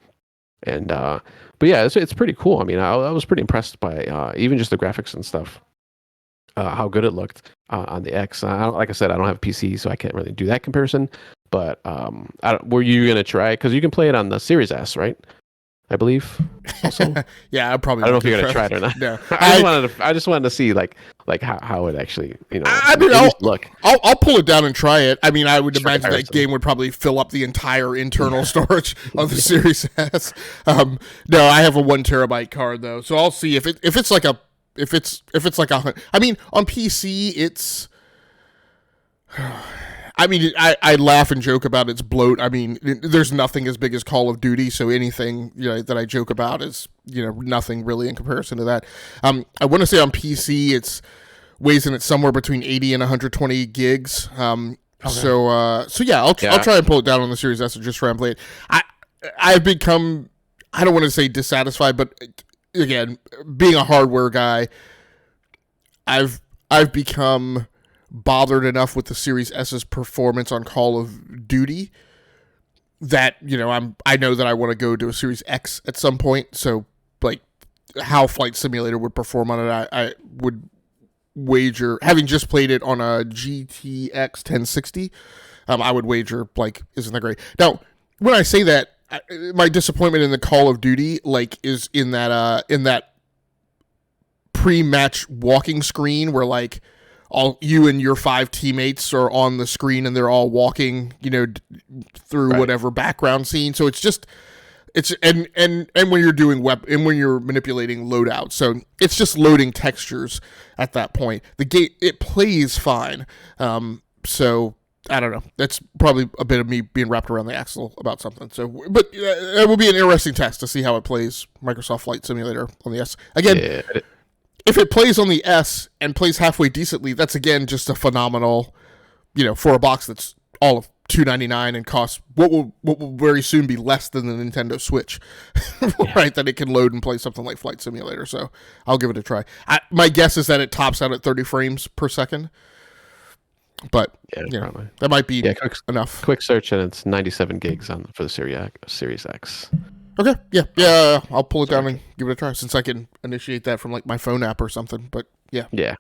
And but yeah, it's pretty cool. I mean, I was pretty impressed by even just the graphics and stuff, how good it looked on the X. Like I said, I don't have a PC, so I can't really do that comparison. But were you gonna try it? Because you can play it on the Series S, right? I believe. Also. Yeah, I don't know if you're gonna try it or not. No, I just wanted to see like how it actually look. I'll pull it down and try it. I mean, I would imagine that game would probably fill up the entire internal storage of the Series S. No, I have a 1 terabyte card though, so I'll see if it's like a. I mean, on PC it's. I mean, I laugh and joke about its bloat. I mean, there's nothing as big as Call of Duty, so anything that I joke about is nothing really in comparison to that. I want to say on PC it's weighs in at somewhere between 80 and 120 gigs. Okay. So yeah, I'll try and pull it down on the Series S and just try and play it. I've become, I don't want to say dissatisfied, but again, being a hardware guy, I've become bothered enough with the Series S's performance on Call of Duty that I know that I want to go to a Series X at some point. So like how Flight Simulator would perform on it, I would wager, having just played it on a GTX 1060, I would wager like isn't that great. Now when I say that, my disappointment in the Call of Duty like is in that pre-match walking screne where like all you and your 5 teammates are on the screen and they're all walking, through whatever background scene. So and when you're doing and when you're manipulating loadouts, so it's just loading textures at that point. The game, it plays fine. So I don't know. That's probably a bit of me being wrapped around the axle about something. So, but it will be an interesting test to see how it plays Microsoft Flight Simulator on the S. Again. Yeah. If it plays on the S and plays halfway decently, that's again just a phenomenal, for a box that's all of $299 and costs what will very soon be less than the Nintendo Switch, right? That it can load and play something like Flight Simulator. So I'll give it a try. My guess is that it tops out at 30 frames per second, but that might be enough. Quick search and it's 97 gigs for the Series X. Okay, yeah, I'll pull it down and give it a try since I can initiate that from like my phone app or something. But yeah. I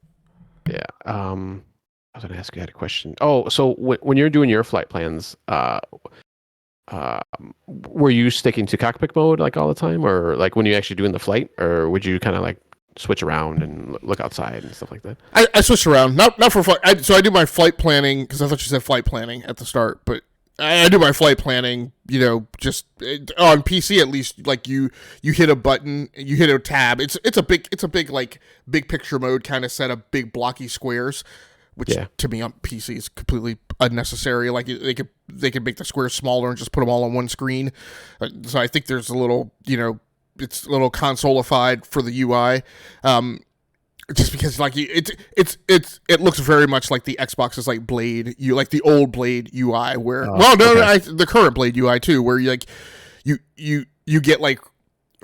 was going to ask you, I had a question. Oh, so when you're doing your flight plans, were you sticking to cockpit mode like all the time, or like when you actually doing the flight, or would you kind of like switch around and look outside and stuff like that? I switch around, not for flight. So I do my flight planning because I thought you said flight planning at the start, but I do my flight planning, just on PC at least. Like you hit a button, you hit a tab. It's a big like big picture mode kind of set of big blocky squares, which to me on PC is completely unnecessary. Like they could make the squares smaller and just put them all on one screen. So I think there's a little it's a little consolified for the UI. Just because like it looks very much like the Xbox's like Blade, like the old Blade UI where the current Blade UI too, where you like you get like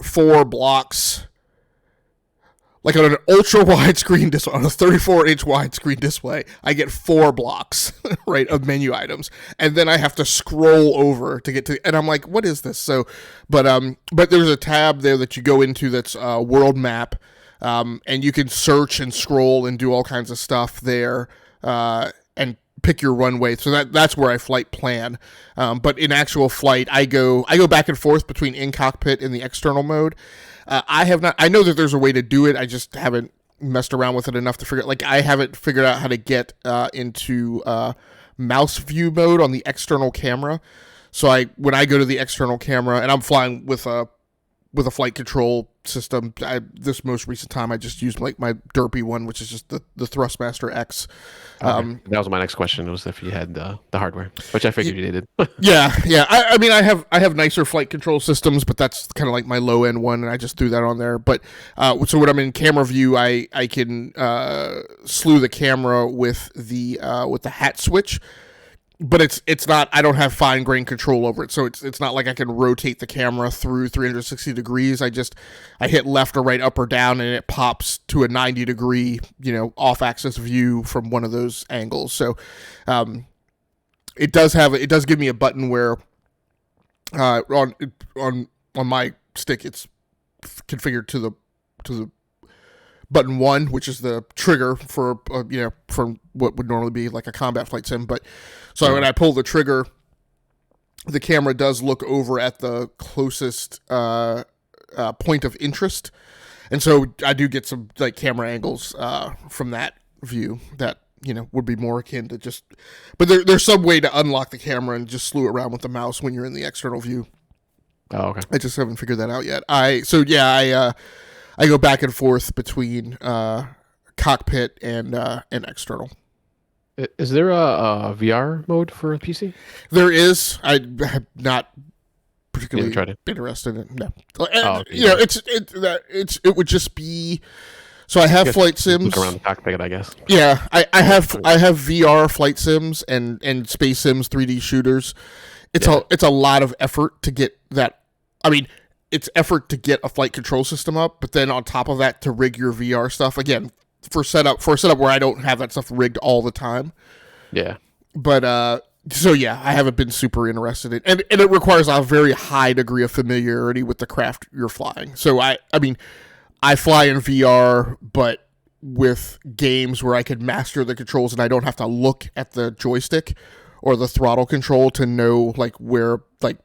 4 blocks. Like on an ultra widescreen display, on a 34-inch widescreen display, I get 4 blocks, right, of menu items, and then I have to scroll over to get to. And I'm like, what is this? So, but there's a tab there that you go into that's world map, and you can search and scroll and do all kinds of stuff there, and pick your runway. So that's where I flight plan. But in actual flight, I go back and forth between in cockpit and the external mode. I have not. I know that there's a way to do it. I just haven't messed around with it enough to figure. Like I haven't figured out how to get into mouse view mode on the external camera. So when I go to the external camera and I'm flying with a flight control system, this most recent time I just used like my derpy one, which is just the Thrustmaster X. That was my next question. Was if you had the hardware, which I figured you did. yeah. I mean, I have nicer flight control systems, but that's kind of like my low end one, and I just threw that on there. But so when I'm in camera view, I can slew the camera with the hat switch. But it's not. I don't have fine grained control over it, so it's not like I can rotate the camera through 360 degrees. I hit left or right, up or down, and it pops to a 90-degree, off axis view from one of those angles. So, it does give me a button where, on my stick, it's configured to the button 1, which is the trigger for from what would normally be like a combat flight sim. But so when I pull the trigger, the camera does look over at the closest point of interest, and so I do get some like camera angles from that view that would be more akin to just. But there's some way to unlock the camera and just slew around with the mouse when you're in the external view. Oh, okay. I just haven't figured that out yet. I go back and forth between cockpit and external. Is there a VR mode for a PC? There is. I have not particularly tried it. Interested in it. No. It would just be. So I have flight sims. Look around the cockpit, I guess. Yeah, I have VR flight sims and space sims 3D shooters. It's a lot of effort to get that. I mean, it's effort to get a flight control system up, but then on top of that to rig your VR stuff again for a setup where I don't have that stuff rigged all the time. Yeah. But so yeah, I haven't been super interested in, and it requires a very high degree of familiarity with the craft you're flying. So I mean, I fly in VR, but with games where I could master the controls and I don't have to look at the joystick or the throttle control to know like where like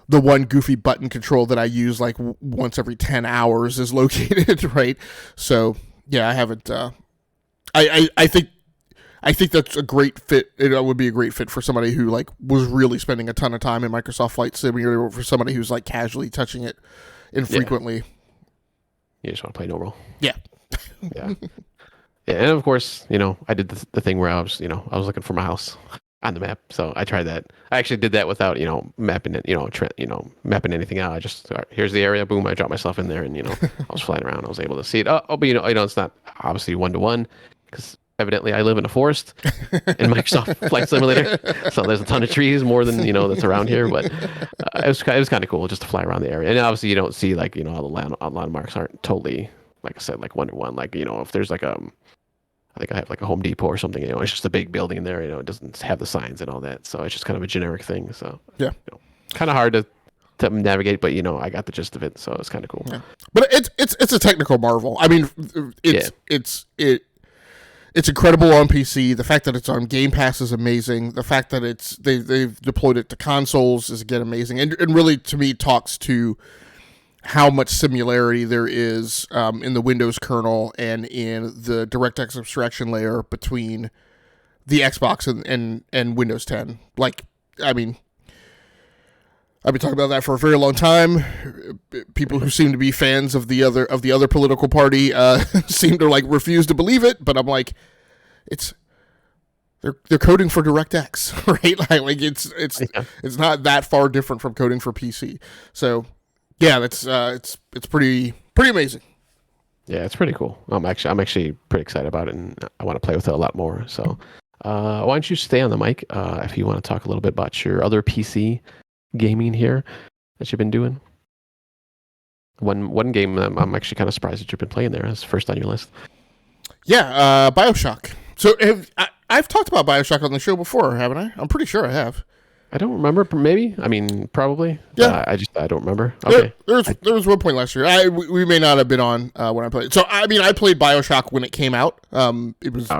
the one goofy button control that I use like once every 10 hours is located, right? So yeah, I haven't. I think that's a great fit. It would be a great fit for somebody who like was really spending a ton of time in Microsoft Flight Simulator, or for somebody who's like casually touching it infrequently. You just want to play normal. Yeah. Yeah. Yeah, and of course, I did the thing where I was looking for my house on the map. So I tried that. I actually did that without, mapping it, mapping anything out. I just, here's the area, boom, I dropped myself in there and, I was flying around. I was able to see it. But it's not obviously 1-to-1 because evidently I live in a forest in Microsoft Flight Simulator. So there's a ton of trees, more than, that's around here. But it was kind of cool just to fly around the area. And obviously you don't see like, all the landmarks aren't totally, like I said, like 1-to-1. Like, if there's like I think I have like a Home Depot or something, it's just a big building there, it doesn't have the signs and all that. So it's just kind of a generic thing. So yeah, kind of hard to navigate, but I got the gist of it. So it's kind of cool. Yeah. But it's a technical marvel. I mean, it's incredible on PC. The fact that it's on Game Pass is amazing. The fact that they've deployed it to consoles is again amazing. And really to me talks to how much similarity there is in the Windows kernel and in the DirectX abstraction layer between the Xbox and Windows 10. Like, I mean, I've been talking about that for a very long time. People who seem to be fans of the other political party seem to like refuse to believe it, but I'm like, they're coding for DirectX, right? Like it's not that far different from coding for PC. So Yeah, that's it's pretty amazing. Yeah, it's pretty cool. I'm actually pretty excited about it, and I want to play with it a lot more. So, why don't you stay on the mic if you want to talk a little bit about your other PC gaming here that you've been doing? One game I'm actually kind of surprised that you've been playing there as first on your list. Yeah, Bioshock. So I've talked about Bioshock on the show before, haven't I? I'm pretty sure I have. I don't remember. Maybe. I mean, probably. Yeah. I don't remember. Okay. There was one point last year. We may not have been on when I played. So I mean, I played Bioshock when it came out. It was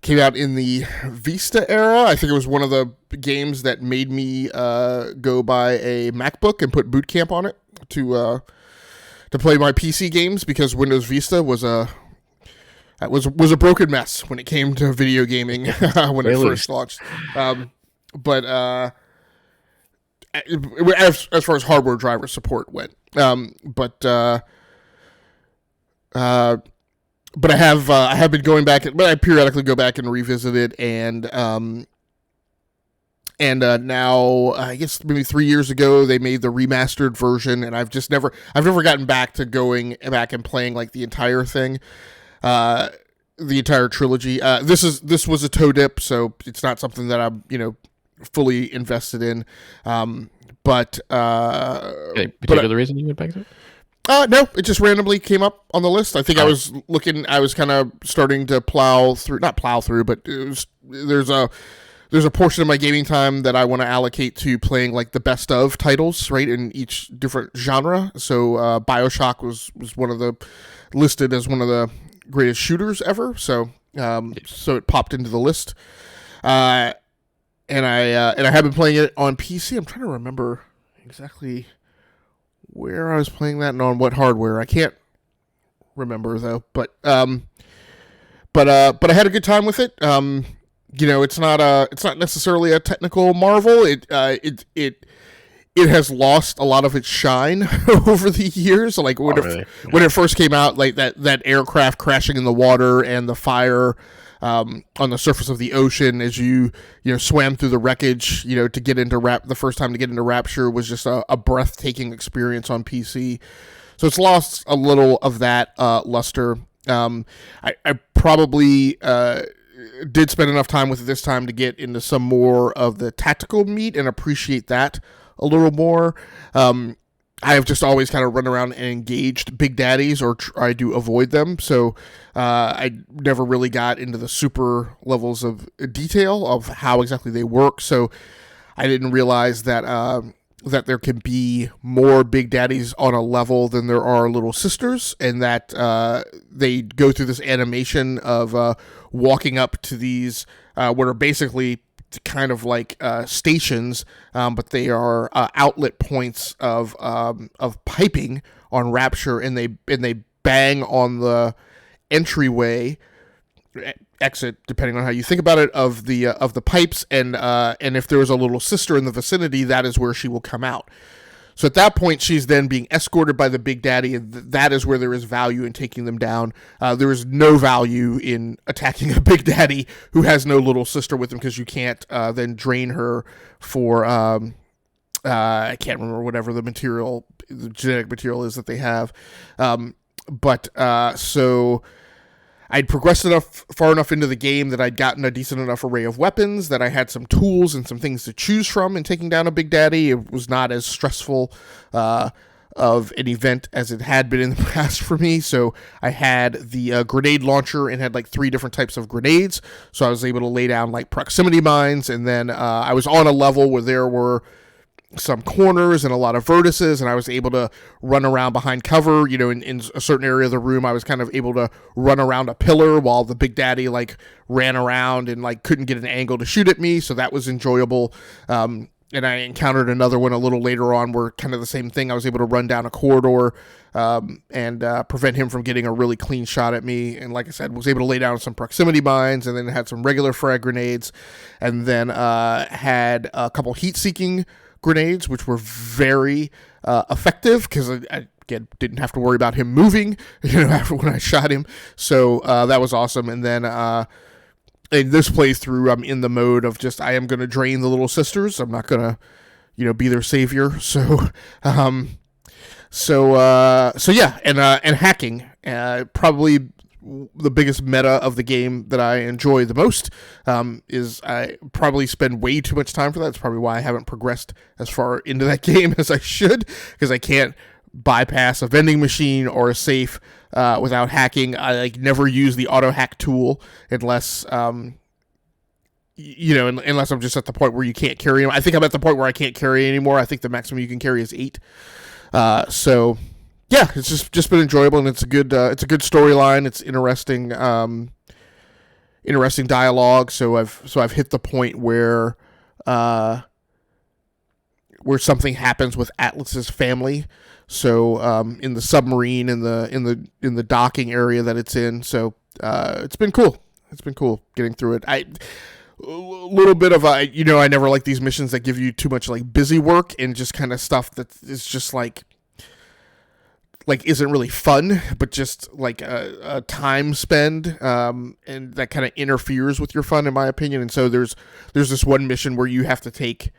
came out in the Vista era. I think it was one of the games that made me go buy a MacBook and put Boot Camp on it to play my PC games, because Windows Vista was a broken mess when it came to video gaming when it first launched. But as far as hardware driver support went, but I have been going back, but I periodically go back and revisit it, and now I guess maybe 3 years ago they made the remastered version, and I've never gotten back to going back and playing like the entire thing. The entire trilogy. This was a toe dip, so it's not something that I'm fully invested in. But any particular reason you went back to it? No, it just randomly came up on the list. I think I was looking. I was kind of starting to not plow through, but there's a portion of my gaming time that I want to allocate to playing like the best of titles, right, in each different genre. So Bioshock was one of the listed as one of the greatest shooters ever. So it popped into the list. And I have been playing it on PC. I'm trying to remember exactly where I was playing that and on what hardware. I can't remember though. But I had a good time with it. It's not necessarily a technical marvel. It has lost a lot of its shine over the years. Like when it first came out, like that aircraft crashing in the water and the fire on the surface of the ocean as you swam through the wreckage, to get into the first time to get into Rapture was just a breathtaking experience on PC. So it's lost a little of that luster. I probably did spend enough time with it this time to get into some more of the tactical meat and appreciate that a little more. I have just always kind of run around and engaged big daddies, or try to avoid them. So I never really got into the super levels of detail of how exactly they work. So I didn't realize that that there can be more big daddies on a level than there are little sisters, and that they go through this animation of walking up to these what are basically kind of like stations, but they are outlet points of piping on Rapture, and they bang on the entryway, exit, depending on how you think about it, of the pipes, and if there is a little sister in the vicinity, that is where she will come out. So at that point, she's then being escorted by the big daddy, and that is where there is value in taking them down. There is no value in attacking a big daddy who has no little sister with him, because you can't then drain her for I can't remember whatever the genetic material is that they have. So I'd progressed far enough into the game that I'd gotten a decent enough array of weapons, that I had some tools and some things to choose from in taking down a big daddy. It was not as stressful of an event as it had been in the past for me. So I had the grenade launcher and had like 3 different types of grenades. So I was able to lay down like proximity mines, and then I was on a level where there were some corners and a lot of vertices, and I was able to run around behind cover. In a certain area of the room, I was kind of able to run around a pillar while the big daddy like ran around and like couldn't get an angle to shoot at me. So that was enjoyable. And I encountered another one a little later on where kind of the same thing. I was able to run down a corridor and prevent him from getting a really clean shot at me. And like I said, was able to lay down some proximity mines, and then had some regular frag grenades, and then had a couple heat-seeking grenades, which were very effective, because I again didn't have to worry about him moving after when I shot him. So that was awesome. And then in this playthrough, I'm in the mode of just, I am going to drain the little sisters. I'm not going to be their savior. So So yeah, and hacking, probably the biggest meta of the game that I enjoy the most, is I probably spend way too much time for that. That's probably why I haven't progressed as far into that game as I should, because I can't bypass a vending machine or a safe without hacking. I like never use the auto hack tool unless unless I'm just at the point where you can't carry them. I think I'm at the point where I can't carry anymore. I think the maximum you can carry is 8. So yeah, it's just been enjoyable, and it's a good storyline. It's interesting, interesting dialogue. So I've hit the point where something happens with Atlas's family. So in the submarine, in the docking area that it's in. So it's been cool. It's been cool getting through it. A little bit of I never like these missions that give you too much like busy work and just kind of stuff that is just like isn't really fun, but just like a time spend, and that kind of interferes with your fun, in my opinion. And so there's this one mission where you have to take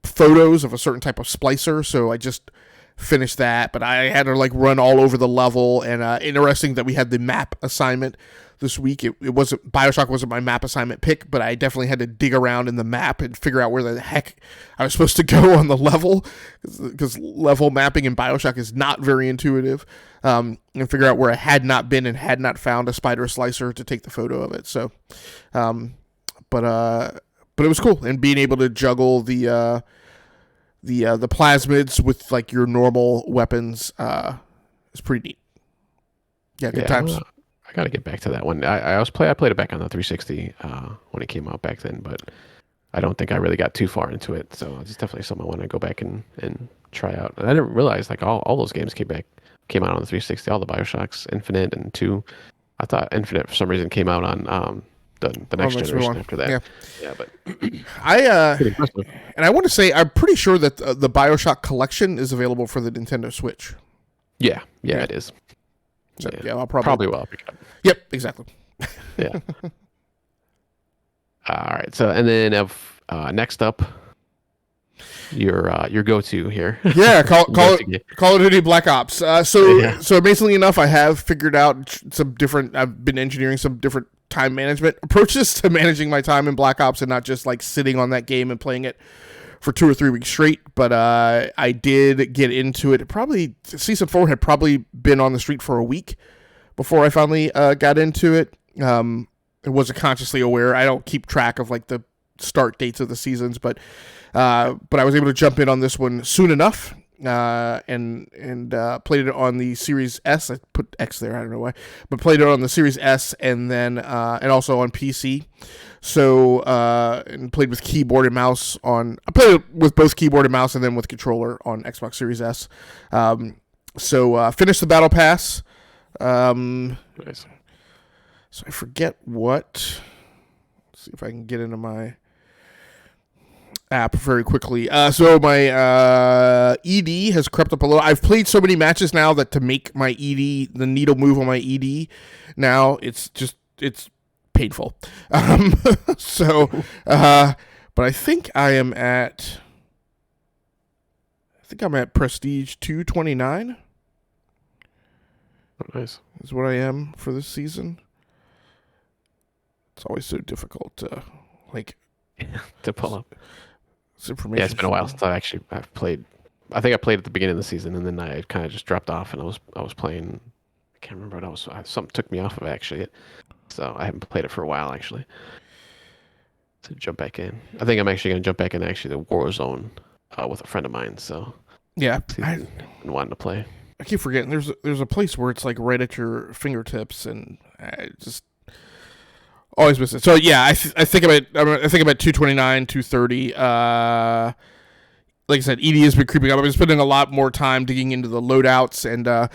photos of a certain type of splicer. So I just finished that, but I had to like run all over the level. And interesting that we had the map assignment this week. It wasn't Bioshock wasn't my map assignment pick, but I definitely had to dig around in the map and figure out where the heck I was supposed to go on the level, because level mapping in Bioshock is not very intuitive, and figure out where I had not been and had not found a spider slicer to take the photo of it. So, but it was cool, and being able to juggle the plasmids with like your normal weapons is pretty neat. Yeah, good times. I got to get back to that one. I played it back on the 360 when it came out back then, but I don't think I really got too far into it. So it's definitely something I want to go back and try out. And I didn't realize like all those games came out on the 360, all the Bioshocks, Infinite and 2. I thought Infinite for some reason came out on the next generation after that. Yeah, but and I want to say I'm pretty sure that the Bioshock collection is available for the Nintendo Switch. Yeah, it is. So, yeah, I'll probably will pick it up. Yep, exactly. Yeah. All right. So, and then next up, your go-to here. Yeah, Call of Duty Black Ops. So amazingly enough, I have figured out I've been engineering some different time management approaches to managing my time in Black Ops, and not just like sitting on that game and playing it for 2 or 3 weeks straight. But I did get into it. Probably Season 4 had probably been on the street for a week before I finally got into it. I wasn't consciously aware. I don't keep track of like the start dates of the seasons, but I was able to jump in on this one soon enough, and played it on the Series S. I put X there, I don't know why, but played it on the Series S, and then and also on PC. So and played with keyboard and mouse I played with both keyboard and mouse, and then with controller on Xbox Series S. So finished the Battle Pass. Nice. So I forget what. Let's see if I can get into my app very quickly. So my ED has crept up a little. I've played so many matches now that to make my ED, the needle move on my ED, now it's painful. But I think I'm at Prestige 229. Oh, nice. Is what I am for this season. It's always so difficult to to pull up this information. Yeah, it's been a while since I've played. I think I played at the beginning of the season, and then I kind of just dropped off, and I was playing. I can't remember what I was. Something took me off of it, actually, so I haven't played it for a while actually. To jump back in, I think I'm actually going to jump back in the Warzone with a friend of mine. So yeah, I've been wanting to play. I keep forgetting there's a place where it's like right at your fingertips, and I just always miss it. So yeah, I think I'm at 229, 230. Like I said, ED has been creeping up. I've been spending a lot more time digging into the loadouts, and I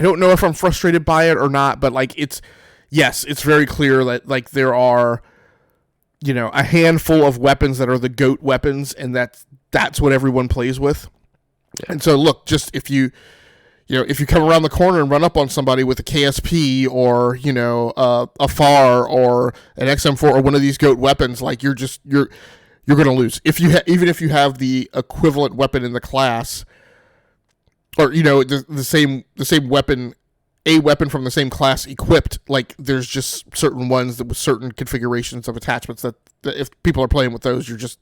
don't know if I'm frustrated by it or not, but like it's very clear that like there are, a handful of weapons that are the GOAT weapons, and that's what everyone plays with. Yeah. And so look, just if you come around the corner and run up on somebody with a KSP or a FAR or an XM4 or one of these GOAT weapons, like you're going to lose. Even if you have the equivalent weapon in the class, or the same weapon, a weapon from the same class equipped. Like there's just certain ones that with certain configurations of attachments that if people are playing with those, you're just.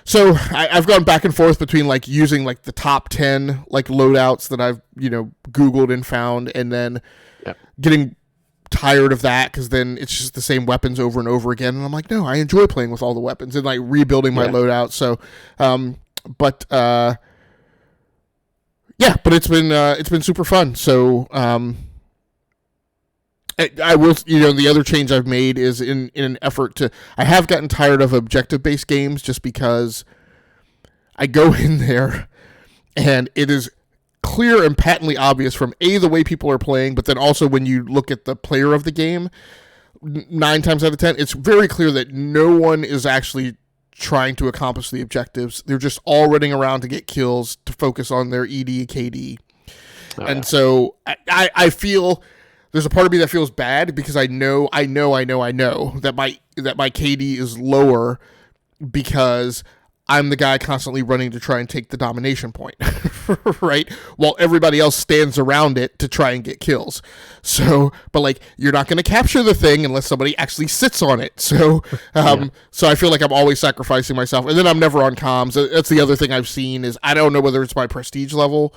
So I've gone back and forth between like using like the top 10 like loadouts that I've Googled and found, and then getting tired of that because then it's just the same weapons over and over again, and I'm like, no, I enjoy playing with all the weapons and like rebuilding my loadout. So, but it's been super fun. So, I will, the other change I've made is in an effort to, I have gotten tired of objective-based games just because I go in there and it is clear and patently obvious from the way people are playing, but then also when you look at the player of the game, 9 times out of 10, it's very clear that no one is actually trying to accomplish the objectives. They're just all running around to get kills, to focus on their ED, KD. So I feel... There's a part of me that feels bad because I know that my KD is lower because I'm the guy constantly running to try and take the domination point, right? While everybody else stands around it to try and get kills. So, but like, you're not going to capture the thing unless somebody actually sits on it. So, so I feel like I'm always sacrificing myself, and then I'm never on comms. That's the other thing I've seen is I don't know whether it's my prestige level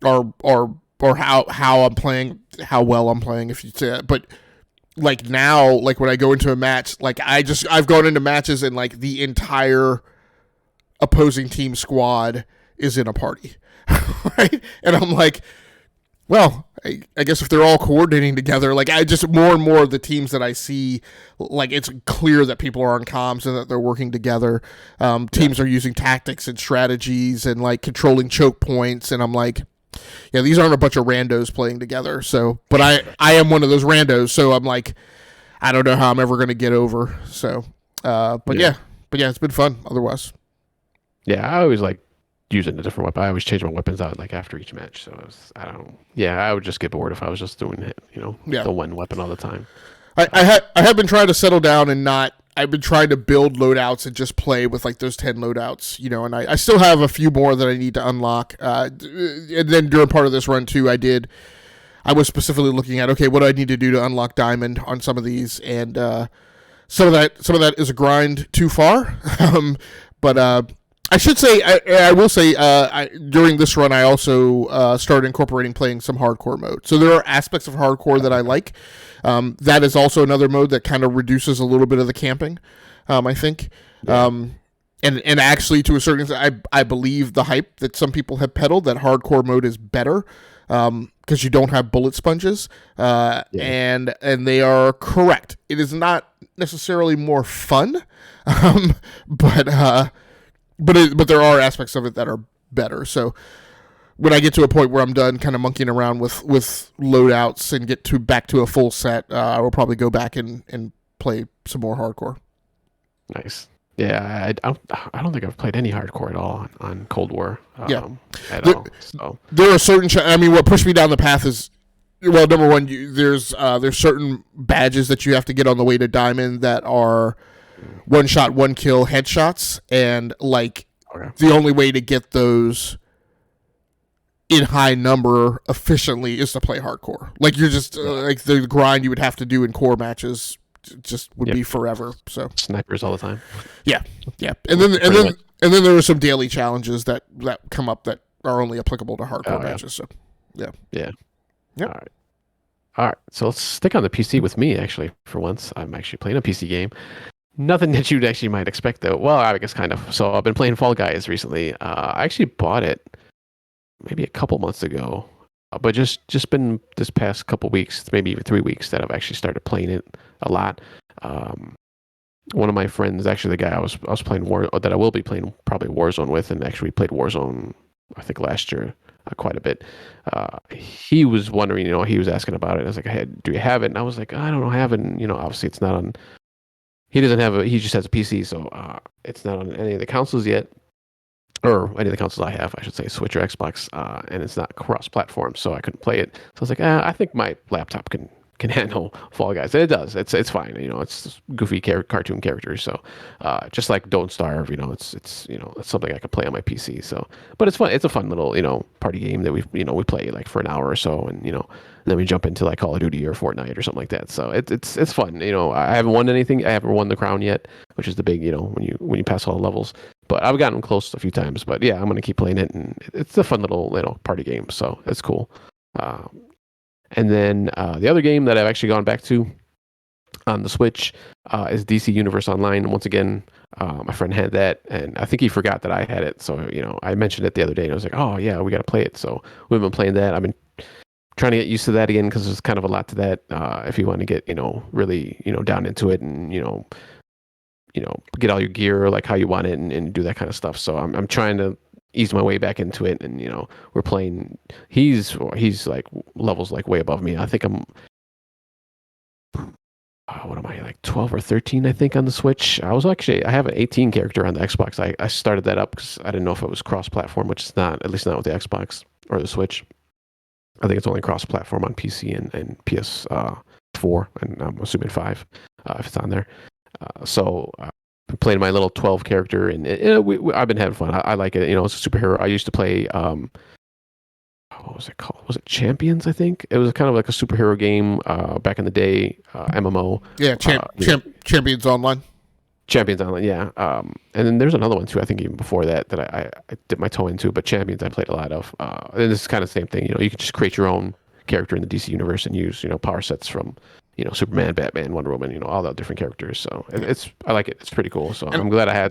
or how I'm playing, how well I'm playing, if you say that. But like now, like when I go into a match, like I've gone into matches and like the entire opposing team squad is in a party, right? And I'm like, well, I guess if they're all coordinating together, like I just more and more of the teams that I see, like it's clear that people are on comms and that they're working together. Teams are using tactics and strategies and like controlling choke points, and I'm like, yeah, these aren't a bunch of randos playing together. So, but I am one of those randos. So I'm like, I don't know how I'm ever going to get over. So, but yeah, it's been fun otherwise. Yeah, I always like using a different weapon. I always change my weapons out like after each match. So I would just get bored if I was just doing it, the one weapon all the time. I have been trying to settle down and not. I've been trying to build loadouts and just play with like those 10 loadouts, and I still have a few more that I need to unlock. And then during part of this run too, I was specifically looking at, okay, what do I need to do to unlock diamond on some of these? And some of that is a grind too far. But I should say, I will say, during this run, I also started incorporating playing some hardcore mode. So there are aspects of hardcore that I like. That is also another mode that kind of reduces a little bit of the camping, I think. Yeah. And actually, to a certain extent, I believe the hype that some people have peddled that hardcore mode is better because you don't have bullet sponges, and they are correct. It is not necessarily more fun, but there are aspects of it that are better. So when I get to a point where I'm done kind of monkeying around with loadouts and get back to a full set, I will probably go back and play some more hardcore. Nice. Yeah, I don't think I've played any hardcore at all on Cold War. At all. So there are certain. What pushed me down the path is, well, number one, there's certain badges that you have to get on the way to Diamond that are one shot, one kill headshots, and like the only way to get those in high number efficiently is to play hardcore. Like you're just like the grind you would have to do in core matches just would be forever. So snipers all the time. Yeah. And then there are some daily challenges that come up that are only applicable to hardcore matches. So yeah. Yep. All right. So let's stick on the PC with me. Actually, for once, I'm actually playing a PC game. Nothing that you'd actually might expect, though. Well, I guess kind of. So I've been playing Fall Guys recently. I actually bought it maybe a couple months ago, but just been this past couple weeks, maybe even 3 weeks, that I've actually started playing it a lot. One of my friends, actually the guy I was playing that I will be playing probably Warzone with, and actually played Warzone I think last year quite a bit. He was wondering, he was asking about it. I was like, hey, do you have it? And I was like, I don't have it. And, obviously it's not on. He doesn't have he just has a PC, so it's not on any of the consoles yet. Or any of the consoles I have, I should say, Switch or Xbox, and it's not cross-platform, so I couldn't play it. So I was like, I think my laptop can can handle Fall Guys. And it does. It's fine. It's goofy cartoon characters. So just like Don't Starve, it's it's something I could play on my PC. So, but it's fun. It's a fun little party game that we play like for an hour or so, and then we jump into like Call of Duty or Fortnite or something like that. So it's fun. I haven't won anything. I haven't won the crown yet, which is the big when you pass all the levels. But I've gotten close a few times. But yeah, I'm gonna keep playing it, and it's a fun little party game. So it's cool. And then the other game that I've actually gone back to on the Switch is DC Universe Online. Once again, my friend had that, and I think he forgot that I had it. So I mentioned it the other day, and I was like, "Oh yeah, we got to play it." So we've been playing that. I've been trying to get used to that again because there's kind of a lot to that. If you want to get really down into it and get all your gear like how you want it and do that kind of stuff. So I'm trying to ease my way back into it, and we're playing. He's like levels like way above me. I think I'm what am I, like 12 or 13 I think on the Switch. I have an 18 character on the Xbox. I started that up because I didn't know if it was cross-platform, which it's not, at least not with the Xbox or the Switch. I think it's only cross-platform on PC and PS4, and I'm assuming 5 if it's on there. So I'm playing my little 12 character, and I've been having fun. I like it. It's a superhero. I used to play what was it called? Was it Champions? I think it was kind of like a superhero game back in the day, MMO. Yeah, Champions Online. Champions Online, yeah. And then there's another one too. I think even before that I dipped my toe into, but Champions I played a lot of. And this is kind of the same thing. You can just create your own character in the DC universe and use power sets from Superman, Batman, Wonder Woman, all the different characters. So I like it. It's pretty cool. So I'm glad I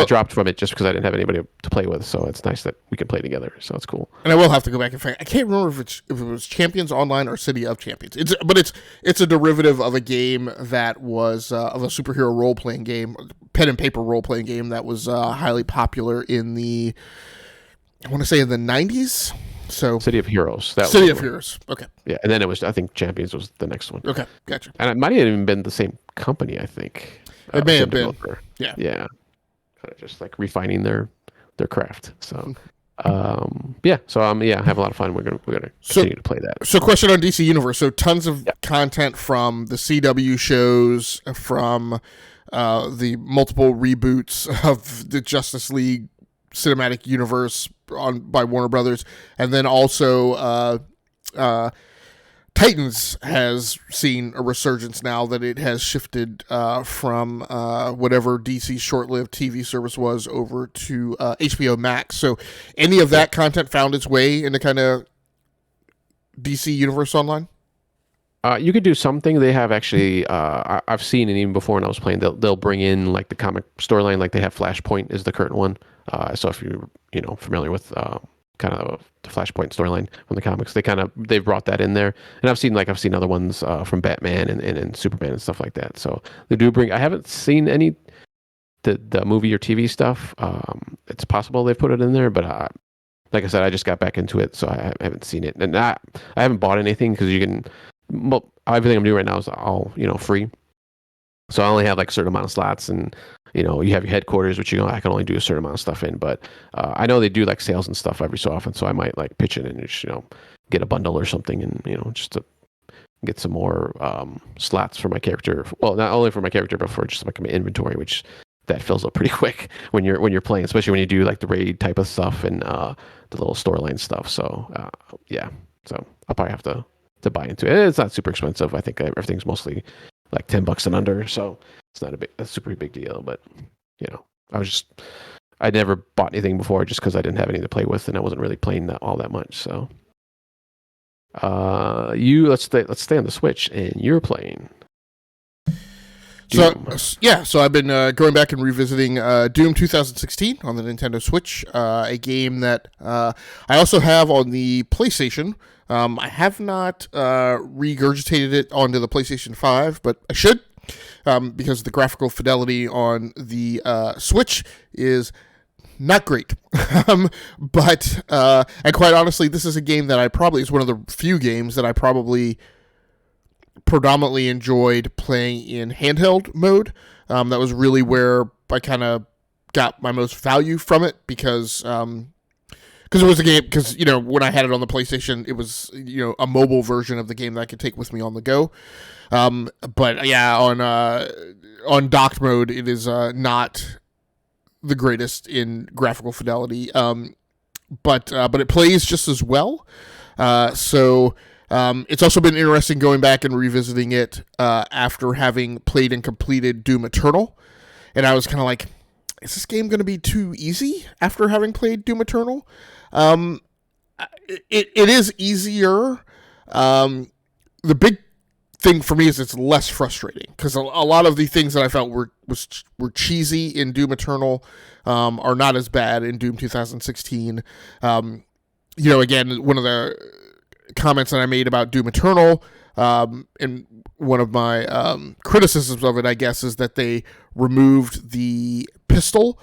dropped from it just because I didn't have anybody to play with. So it's nice that we can play together. So it's cool. And I will have to go back and find. I can't remember if it was Champions Online or City of Champions. It's a derivative of a game that was of a superhero role playing game, pen and paper role playing game that was highly popular in the, I want to say in the 90s. So City of Heroes. City of Heroes. Okay. Yeah, and then I think Champions was the next one. Okay, gotcha. And it might have even been the same company. I think it may have been. Yeah. Yeah. Kind of just like refining their craft. So, So I have a lot of fun. We're gonna continue to play that. So, question on DC Universe. So, tons of content from the CW shows, from the multiple reboots of the Justice League cinematic universe by Warner Brothers, and then also Titans has seen a resurgence now that it has shifted from whatever DC's short-lived TV service was over to HBO Max. So any of that content found its way into kind of DC Universe Online? You could do something. They have actually, I've seen it even before when I was playing, they'll bring in like the comic storyline, like they have Flashpoint is the current one. So if you're, familiar with kind of the Flashpoint storyline from the comics, they've brought that in there. And I've seen other ones from Batman and Superman and stuff like that. So they do bring, I haven't seen any, the movie or TV stuff. It's possible they've put it in there, but like I said, I just got back into it, so I haven't seen it. And I haven't bought anything because you can, everything I'm doing right now is all, free. So I only have like a certain amount of slots, and you have your headquarters, which I can only do a certain amount of stuff in. But I know they do like sales and stuff every so often, so I might like pitch it and just get a bundle or something, and just to get some more slots for my character. Well, not only for my character, but for just like my inventory, which that fills up pretty quick when you're playing, especially when you do like the raid type of stuff and the little storyline stuff. So so I'll probably have to buy into it. It's not super expensive. I think everything's mostly like $10 and under, so it's not a super big deal. But I never bought anything before just because I didn't have anything to play with, and I wasn't really playing that all that much. So let's stay on the Switch, and you're playing Doom. So I've been going back and revisiting Doom 2016 on the Nintendo Switch, a game that I also have on the PlayStation. I have not regurgitated it onto the PlayStation 5, but I should, because the graphical fidelity on the Switch is not great. But and quite honestly, this is a game that is one of the few games that I probably predominantly enjoyed playing in handheld mode. That was really where I kind of got my most value from it, because because it was a game. Because when I had it on the PlayStation, it was a mobile version of the game that I could take with me on the go. But yeah, on docked mode, it is not the greatest in graphical fidelity. But it plays just as well. So it's also been interesting going back and revisiting it after having played and completed Doom Eternal, and I was kind of like, is this game going to be too easy after having played Doom Eternal? It is easier. The big thing for me is it's less frustrating because a lot of the things that I felt were cheesy in Doom Eternal are not as bad in Doom 2016. Again, one of the comments that I made about Doom Eternal, and one of my criticisms of it, I guess, is that they removed the pistol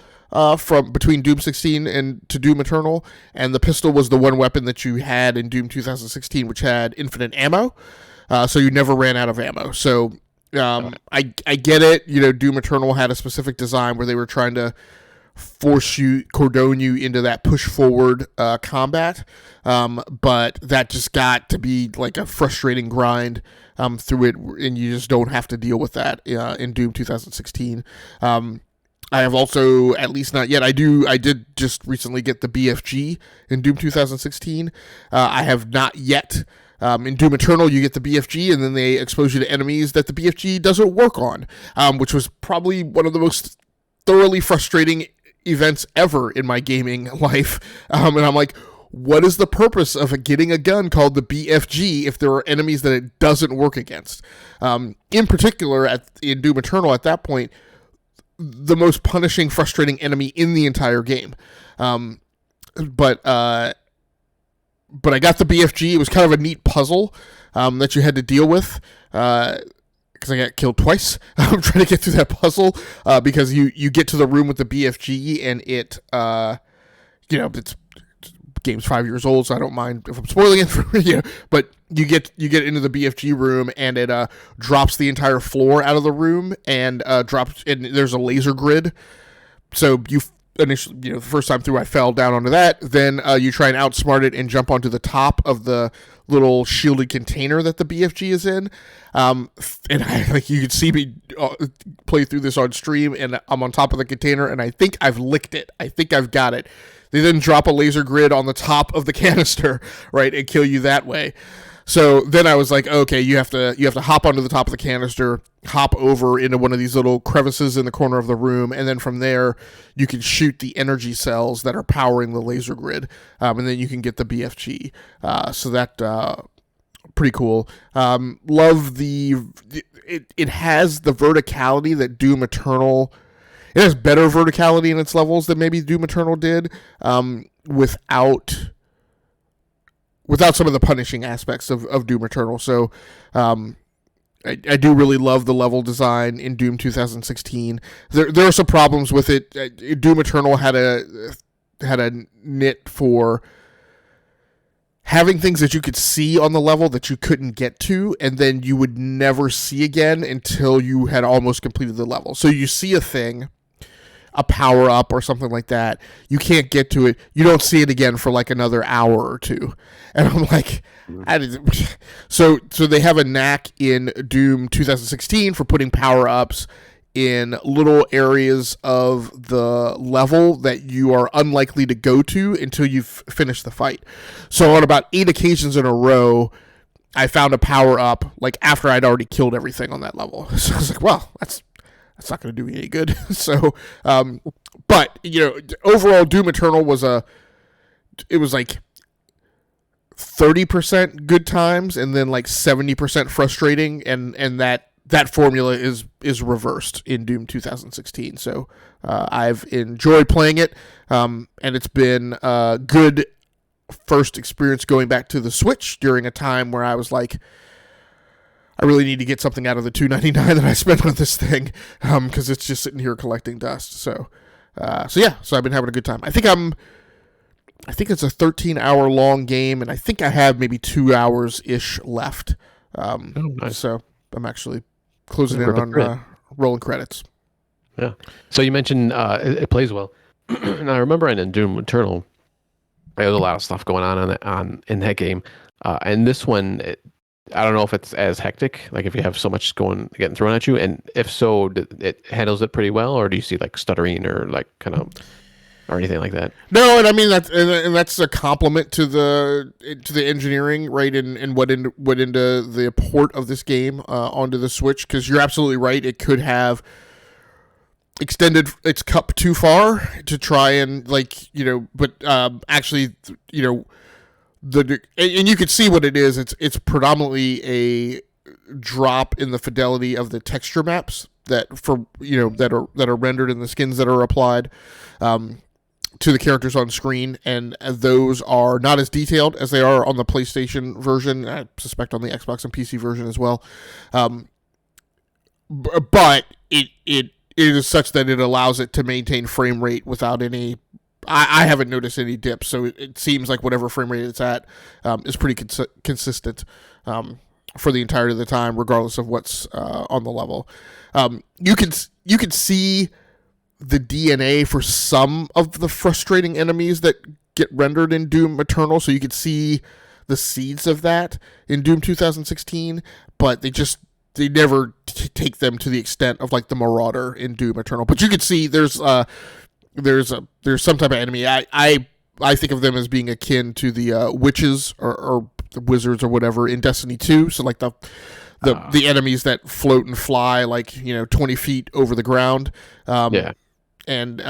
from between Doom 16 and to Doom Eternal, and the pistol was the one weapon that you had in Doom 2016, which had infinite ammo, so you never ran out of ammo. So I get it. Doom Eternal had a specific design where they were trying to cordon you into that push forward combat, but that just got to be like a frustrating grind through it, and you just don't have to deal with that in Doom 2016. I have also, at least not yet, I did just recently get the BFG in Doom 2016. I have not yet. In Doom Eternal, you get the BFG, and then they expose you to enemies that the BFG doesn't work on, which was probably one of the most thoroughly frustrating events ever in my gaming life. And I'm like, what is the purpose of getting a gun called the BFG if there are enemies that it doesn't work against? In particular, in Doom Eternal, at that point, the most punishing, frustrating enemy in the entire game. But I got the BFG. It was kind of a neat puzzle that you had to deal with, because I got killed twice. I'm trying to get through that puzzle because you get to the room with the BFG, and it's game's 5 years old, so I don't mind if I'm spoiling it for you. But you get into the BFG room, and it drops the entire floor out of the room, and there's a laser grid. So you initially, the first time through, I fell down onto that. Then you try and outsmart it and jump onto the top of the little shielded container that the BFG is in. And you can see me play through this on stream, and I'm on top of the container, and I think I've licked it. I think I've got it. They then drop a laser grid on the top of the canister, right, and kill you that way. So then I was like, okay, you have to hop onto the top of the canister, hop over into one of these little crevices in the corner of the room, and then from there you can shoot the energy cells that are powering the laser grid, and then you can get the BFG. So that pretty cool. Love it has the verticality that Doom Eternal. It has better verticality in its levels than maybe Doom Eternal did, without some of the punishing aspects of Doom Eternal. So I do really love the level design in Doom 2016. There are some problems with it. Doom Eternal had a nit for having things that you could see on the level that you couldn't get to, and then you would never see again until you had almost completed the level. So you see a thing, a power up or something like that, you can't get to it, you don't see it again for like another hour or two, and I'm like, so they have a knack in Doom 2016 for putting power ups in little areas of the level that you are unlikely to go to until you've finished the fight. So on about 8 occasions in a row, I found a power up like after I'd already killed everything on that level. So I was like, well, that's not going to do me any good. So, but overall, Doom Eternal was like 30% good times and then like 70% frustrating, and that formula is reversed in Doom 2016. So I've enjoyed playing it, and it's been a good first experience going back to the Switch during a time where I was like, I really need to get something out of the $2.99 that I spent on this thing, because it's just sitting here collecting dust. So I've been having a good time. I think it's a 13-hour long game, and I think I have maybe 2 hours ish left. Nice. So I'm actually closing in on rolling credits. Yeah. So you mentioned it plays well, and I remember in Doom Eternal, There's a lot of stuff going on in that game, and this one, I don't know if it's as hectic, like if you have so much getting thrown at you, and if so, it handles it pretty well, or do you see like stuttering or like kind of or anything like that? No, and I mean that's a compliment to the engineering, right? And what into the port of this game onto the Switch, because you're absolutely right. It could have extended its cup too far to try and but actually and you could see what it is. It's predominantly a drop in the fidelity of the texture maps that that are rendered in the skins that are applied to the characters on screen, and those are not as detailed as they are on the PlayStation version. I suspect on the Xbox and PC version as well. But it is such that it allows it to maintain frame rate without any. I haven't noticed any dips, so it seems like whatever frame rate it's at is pretty consistent for the entirety of the time, regardless of what's on the level. You can see the DNA for some of the frustrating enemies that get rendered in Doom Eternal, so you could see the seeds of that in Doom 2016, but they never take them to the extent of like the Marauder in Doom Eternal. But you could see there's some type of enemy. I think of them as being akin to the witches or the wizards or whatever in Destiny 2. So like the enemies that float and fly 20 feet over the ground. Yeah. And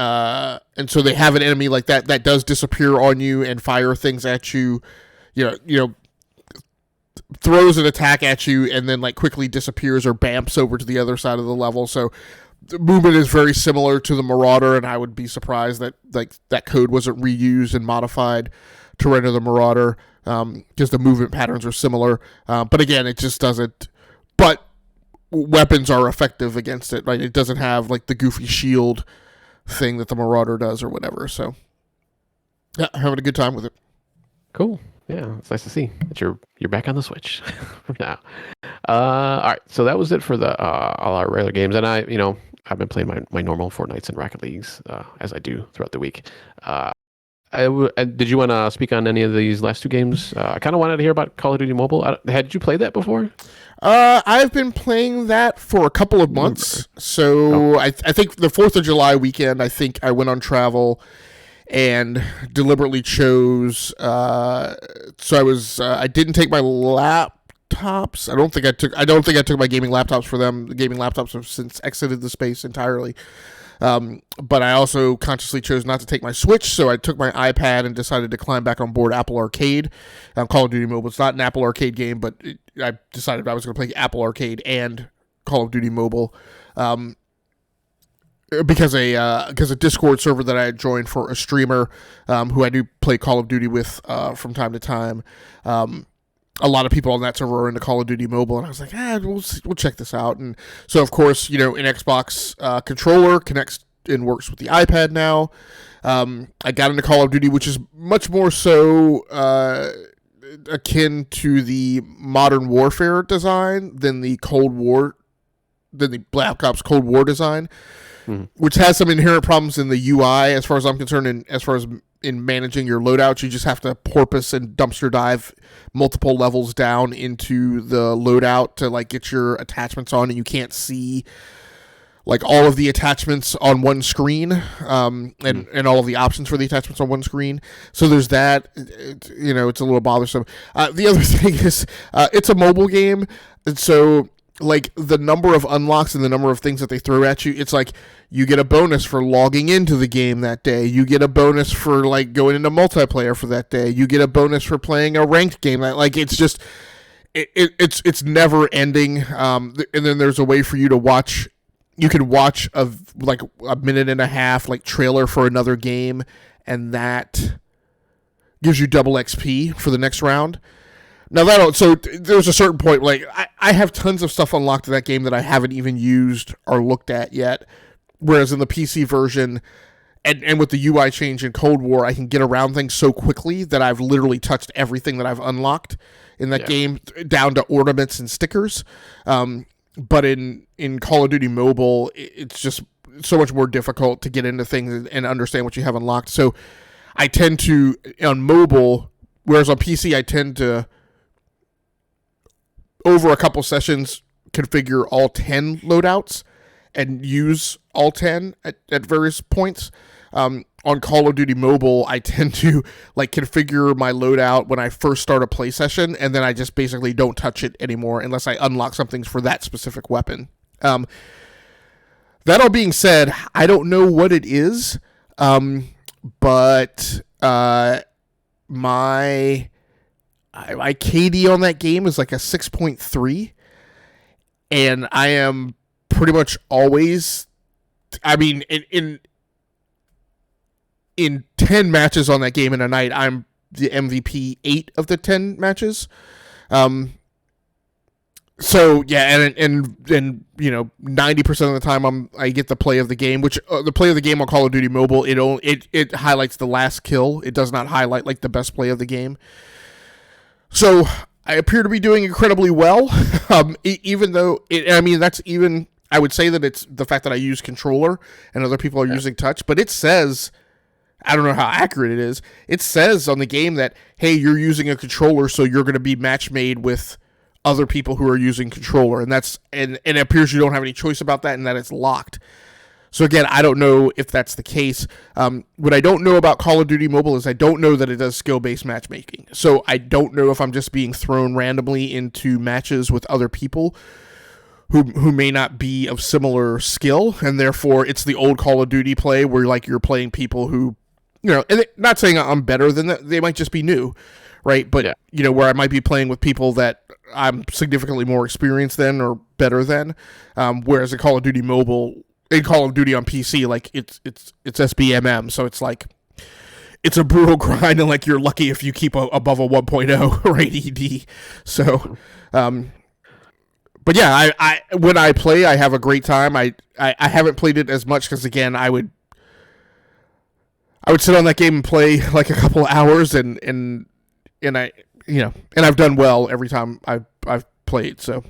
so they have an enemy like that does disappear on you and fire things at you, throws an attack at you and then like quickly disappears or bamps over to the other side of the level. So the movement is very similar to the Marauder, and I would be surprised that that code wasn't reused and modified to render the Marauder, because the movement patterns are similar. But again, it just doesn't. But weapons are effective against it, right? It doesn't have like the goofy shield thing that the Marauder does or whatever. So yeah, having a good time with it. Cool. Yeah, it's nice to see that you're back on the Switch now. All right, so that was it for the all our regular games, and I've been playing my normal Fortnites and Rocket Leagues as I do throughout the week. Did you want to speak on any of these last two games? I kind of wanted to hear about Call of Duty Mobile. Had you played that before? I've been playing that for a couple of months. So I think the 4th of July weekend, I think I went on travel and deliberately chose. So I didn't take my laptops. I don't think I took my gaming laptops for them. The gaming laptops have since exited the space entirely. But I also consciously chose not to take my Switch, so I took my iPad and decided to climb back on board Apple Arcade. Call of Duty Mobile. It's not an Apple Arcade game, but I decided I was going to play Apple Arcade and Call of Duty Mobile. Because a Discord server that I had joined for a streamer who I do play Call of Duty with from time to time. A lot of people on that server are into Call of Duty Mobile, and I was like, we'll check this out. And so, of course, an Xbox controller connects and works with the iPad now. I got into Call of Duty, which is much more so akin to the Modern Warfare design than the Black Ops Cold War design. Which has some inherent problems in the UI, as far as I'm concerned, and as far as in managing your loadouts. You just have to porpoise and dumpster dive multiple levels down into the loadout to like get your attachments on, and you can't see like all of the attachments on one screen, and all of the options for the attachments on one screen. So there's that. It's a little bothersome. The other thing is, it's a mobile game, and so like the number of unlocks and the number of things that they throw at you, it's like you get a bonus for logging into the game that day. You get a bonus for like going into multiplayer for that day. You get a bonus for playing a ranked game. Like it's just it's never ending. And then there's a way for you to watch. You can watch a minute and a half like trailer for another game, and that gives you double XP for the next round. Now there's a certain point, like I have tons of stuff unlocked in that game that I haven't even used or looked at yet. Whereas in the PC version, and with the UI change in Cold War, I can get around things so quickly that I've literally touched everything that I've unlocked in that game, down to ornaments and stickers. But in Call of Duty Mobile, it's just so much more difficult to get into things and understand what you have unlocked. So I tend to, on mobile, whereas on PC, I tend to, over a couple sessions, configure all 10 loadouts and use all 10 at various points. On Call of Duty Mobile, I tend to like configure my loadout when I first start a play session, and then I just basically don't touch it anymore unless I unlock some things for that specific weapon. That all being said, I don't know what it is, but my KD on that game is like a 6.3, and I am pretty much always, I mean, in 10 matches on that game in a night, I'm the MVP 8 of the 10 matches. So yeah, and 90% of the time I get the play of the game, which the play of the game on Call of Duty Mobile, it highlights the last kill. It does not highlight like the best play of the game. So I appear to be doing incredibly well, even though I would say that it's the fact that I use controller and other people are using touch, but it says, I don't know how accurate it is. It says on the game that, hey, you're using a controller, so you're going to be match made with other people who are using controller, and it appears you don't have any choice about that, and that it's locked. So again, I don't know if that's the case. What I don't know about Call of Duty Mobile is I don't know that it does skill-based matchmaking. So I don't know if I'm just being thrown randomly into matches with other people who may not be of similar skill, and therefore it's the old Call of Duty play where like you're playing people who, and not saying I'm better than that, they might just be new, right? But where I might be playing with people that I'm significantly more experienced than or better than, whereas in Call of Duty Mobile, in Call of Duty on PC, like it's SBMM, so it's like it's a brutal grind, and like you're lucky if you keep above a 1.0 right ED. So, but yeah, I when I play, I have a great time. I haven't played it as much because again, I would sit on that game and play like a couple of hours, and I and I've done well every time I've played. So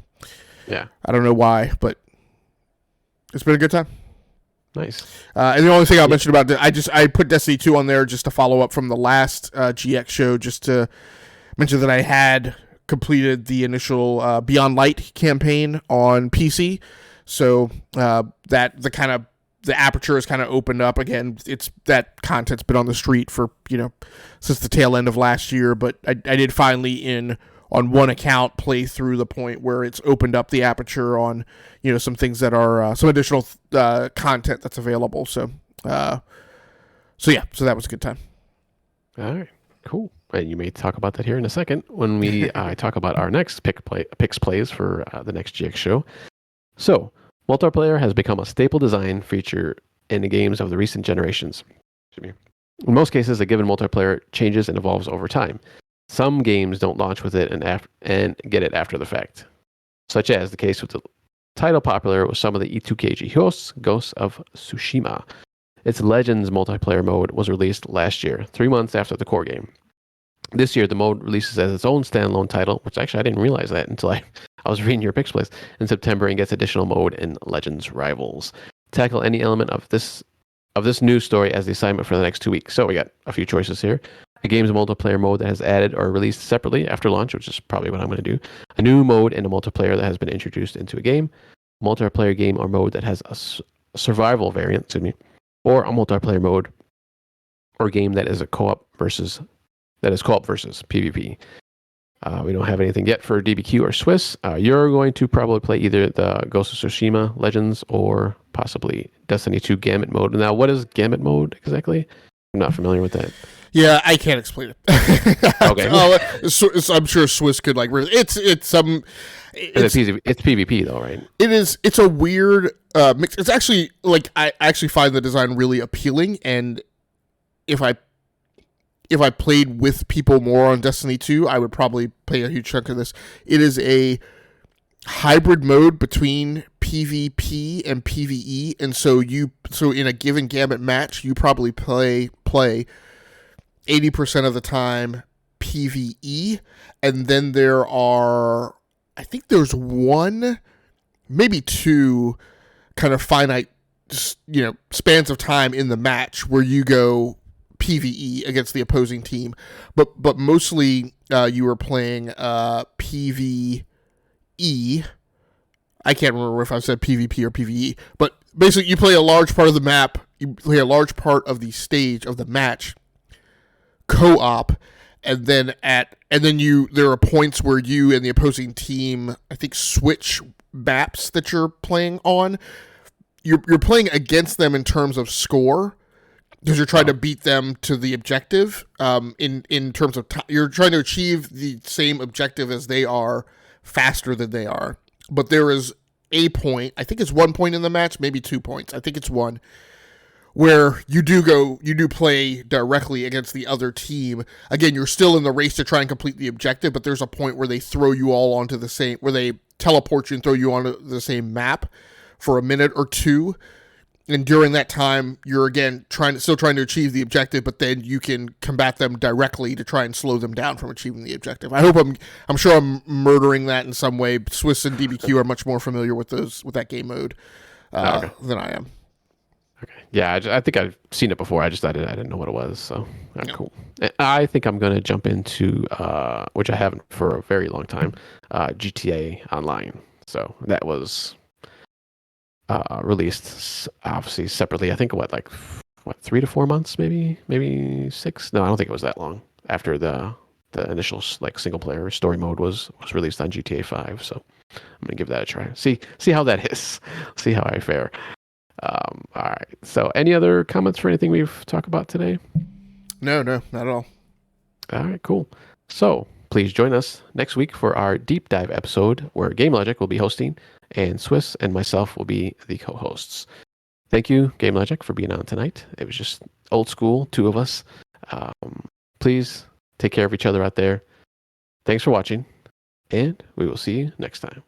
yeah, I don't know why, but it's been a good time. Nice. And the only thing I'll mention about it, I put Destiny 2 on there just to follow up from the last GX show, just to mention that I had completed the initial Beyond Light campaign on PC. So that the aperture has kind of opened up again. It's that content's been on the street for since the tail end of last year, but I did finally on one account play through the point where it's opened up the aperture on some things that are some additional content that's available. So yeah, so that was a good time. All right, cool. And you may talk about that here in a second when we talk about our next picks plays for the next GX show. So multiplayer has become a staple design feature in the games of the recent generations. In most cases, a given multiplayer changes and evolves over time. Some games don't launch with it and get it after the fact, such as the case with the title popular with some of the E2KG hosts, Ghosts of Tsushima. Its Legends multiplayer mode was released last year, 3 months after the core game. This year, the mode releases as its own standalone title, which actually I didn't realize that until I was reading your picks place, in September, and gets additional mode in Legends Rivals. Tackle any element of this news story as the assignment for the next 2 weeks. So we got a few choices here. A game's multiplayer mode that has added or released separately after launch, which is probably what I'm going to do. A new mode in a multiplayer that has been introduced into a game. Multiplayer game or mode that has a survival variant, or a multiplayer mode or game that is co-op versus PvP. We don't have anything yet for DBQ or Swiss. You're going to probably play either the Ghost of Tsushima Legends or possibly Destiny 2 Gamut mode. Now, what is Gamut mode exactly? I'm not familiar with that. Yeah, I can't explain it. Okay. I'm sure Swiss could like. It's PvP though, right? It is. It's a weird mix. It's actually like I actually find the design really appealing, and if I played with people more on Destiny 2, I would probably play a huge chunk of this. It is a hybrid mode between PvP and PvE, and so in a given Gamut match, you probably play 80% of the time PvE, and then I think there's one, maybe two kind of finite, spans of time in the match where you go PVE against the opposing team, but mostly you were playing PVE. I can't remember if I said PvP or PvE, but basically you play a large part of the map, you play a large part of the stage of the match co-op, and then there are points where you and the opposing team, I think, switch maps that you're playing on. You're playing against them in terms of score because you're trying to beat them to the objective. In terms of you're trying to achieve the same objective as they are faster than they are. But there is a point, I think it's 1 point in the match, maybe 2 points. I think it's one, where you do play directly against the other team. Again, you're still in the race to try and complete the objective, but there's a point where they throw you all onto the same, where they teleport you and throw you onto the same map for a minute or two. And during that time, you're again still trying to achieve the objective, but then you can combat them directly to try and slow them down from achieving the objective. I'm sure I'm murdering that in some way. Swiss and DBQ are much more familiar with that game mode than I am. Okay. Yeah, I think I've seen it before. I didn't know what it was. So cool. I think I'm going to jump into which I haven't for a very long time, GTA Online. So that was released obviously separately. I think 3 to 4 months, maybe 6. No, I don't think it was that long after the initial like single player story mode was released on GTA 5. So I'm gonna give that a try. See how that is. See how I fare. All right. So any other comments for anything we've talked about today? No, not at all. All right, cool. So please join us next week for our deep dive episode where Game Logic will be hosting and Swiss and myself will be the co-hosts. Thank you, Game Logic, for being on tonight. It was just old school, 2 of us. Please take care of each other out there. Thanks for watching, and we will see you next time.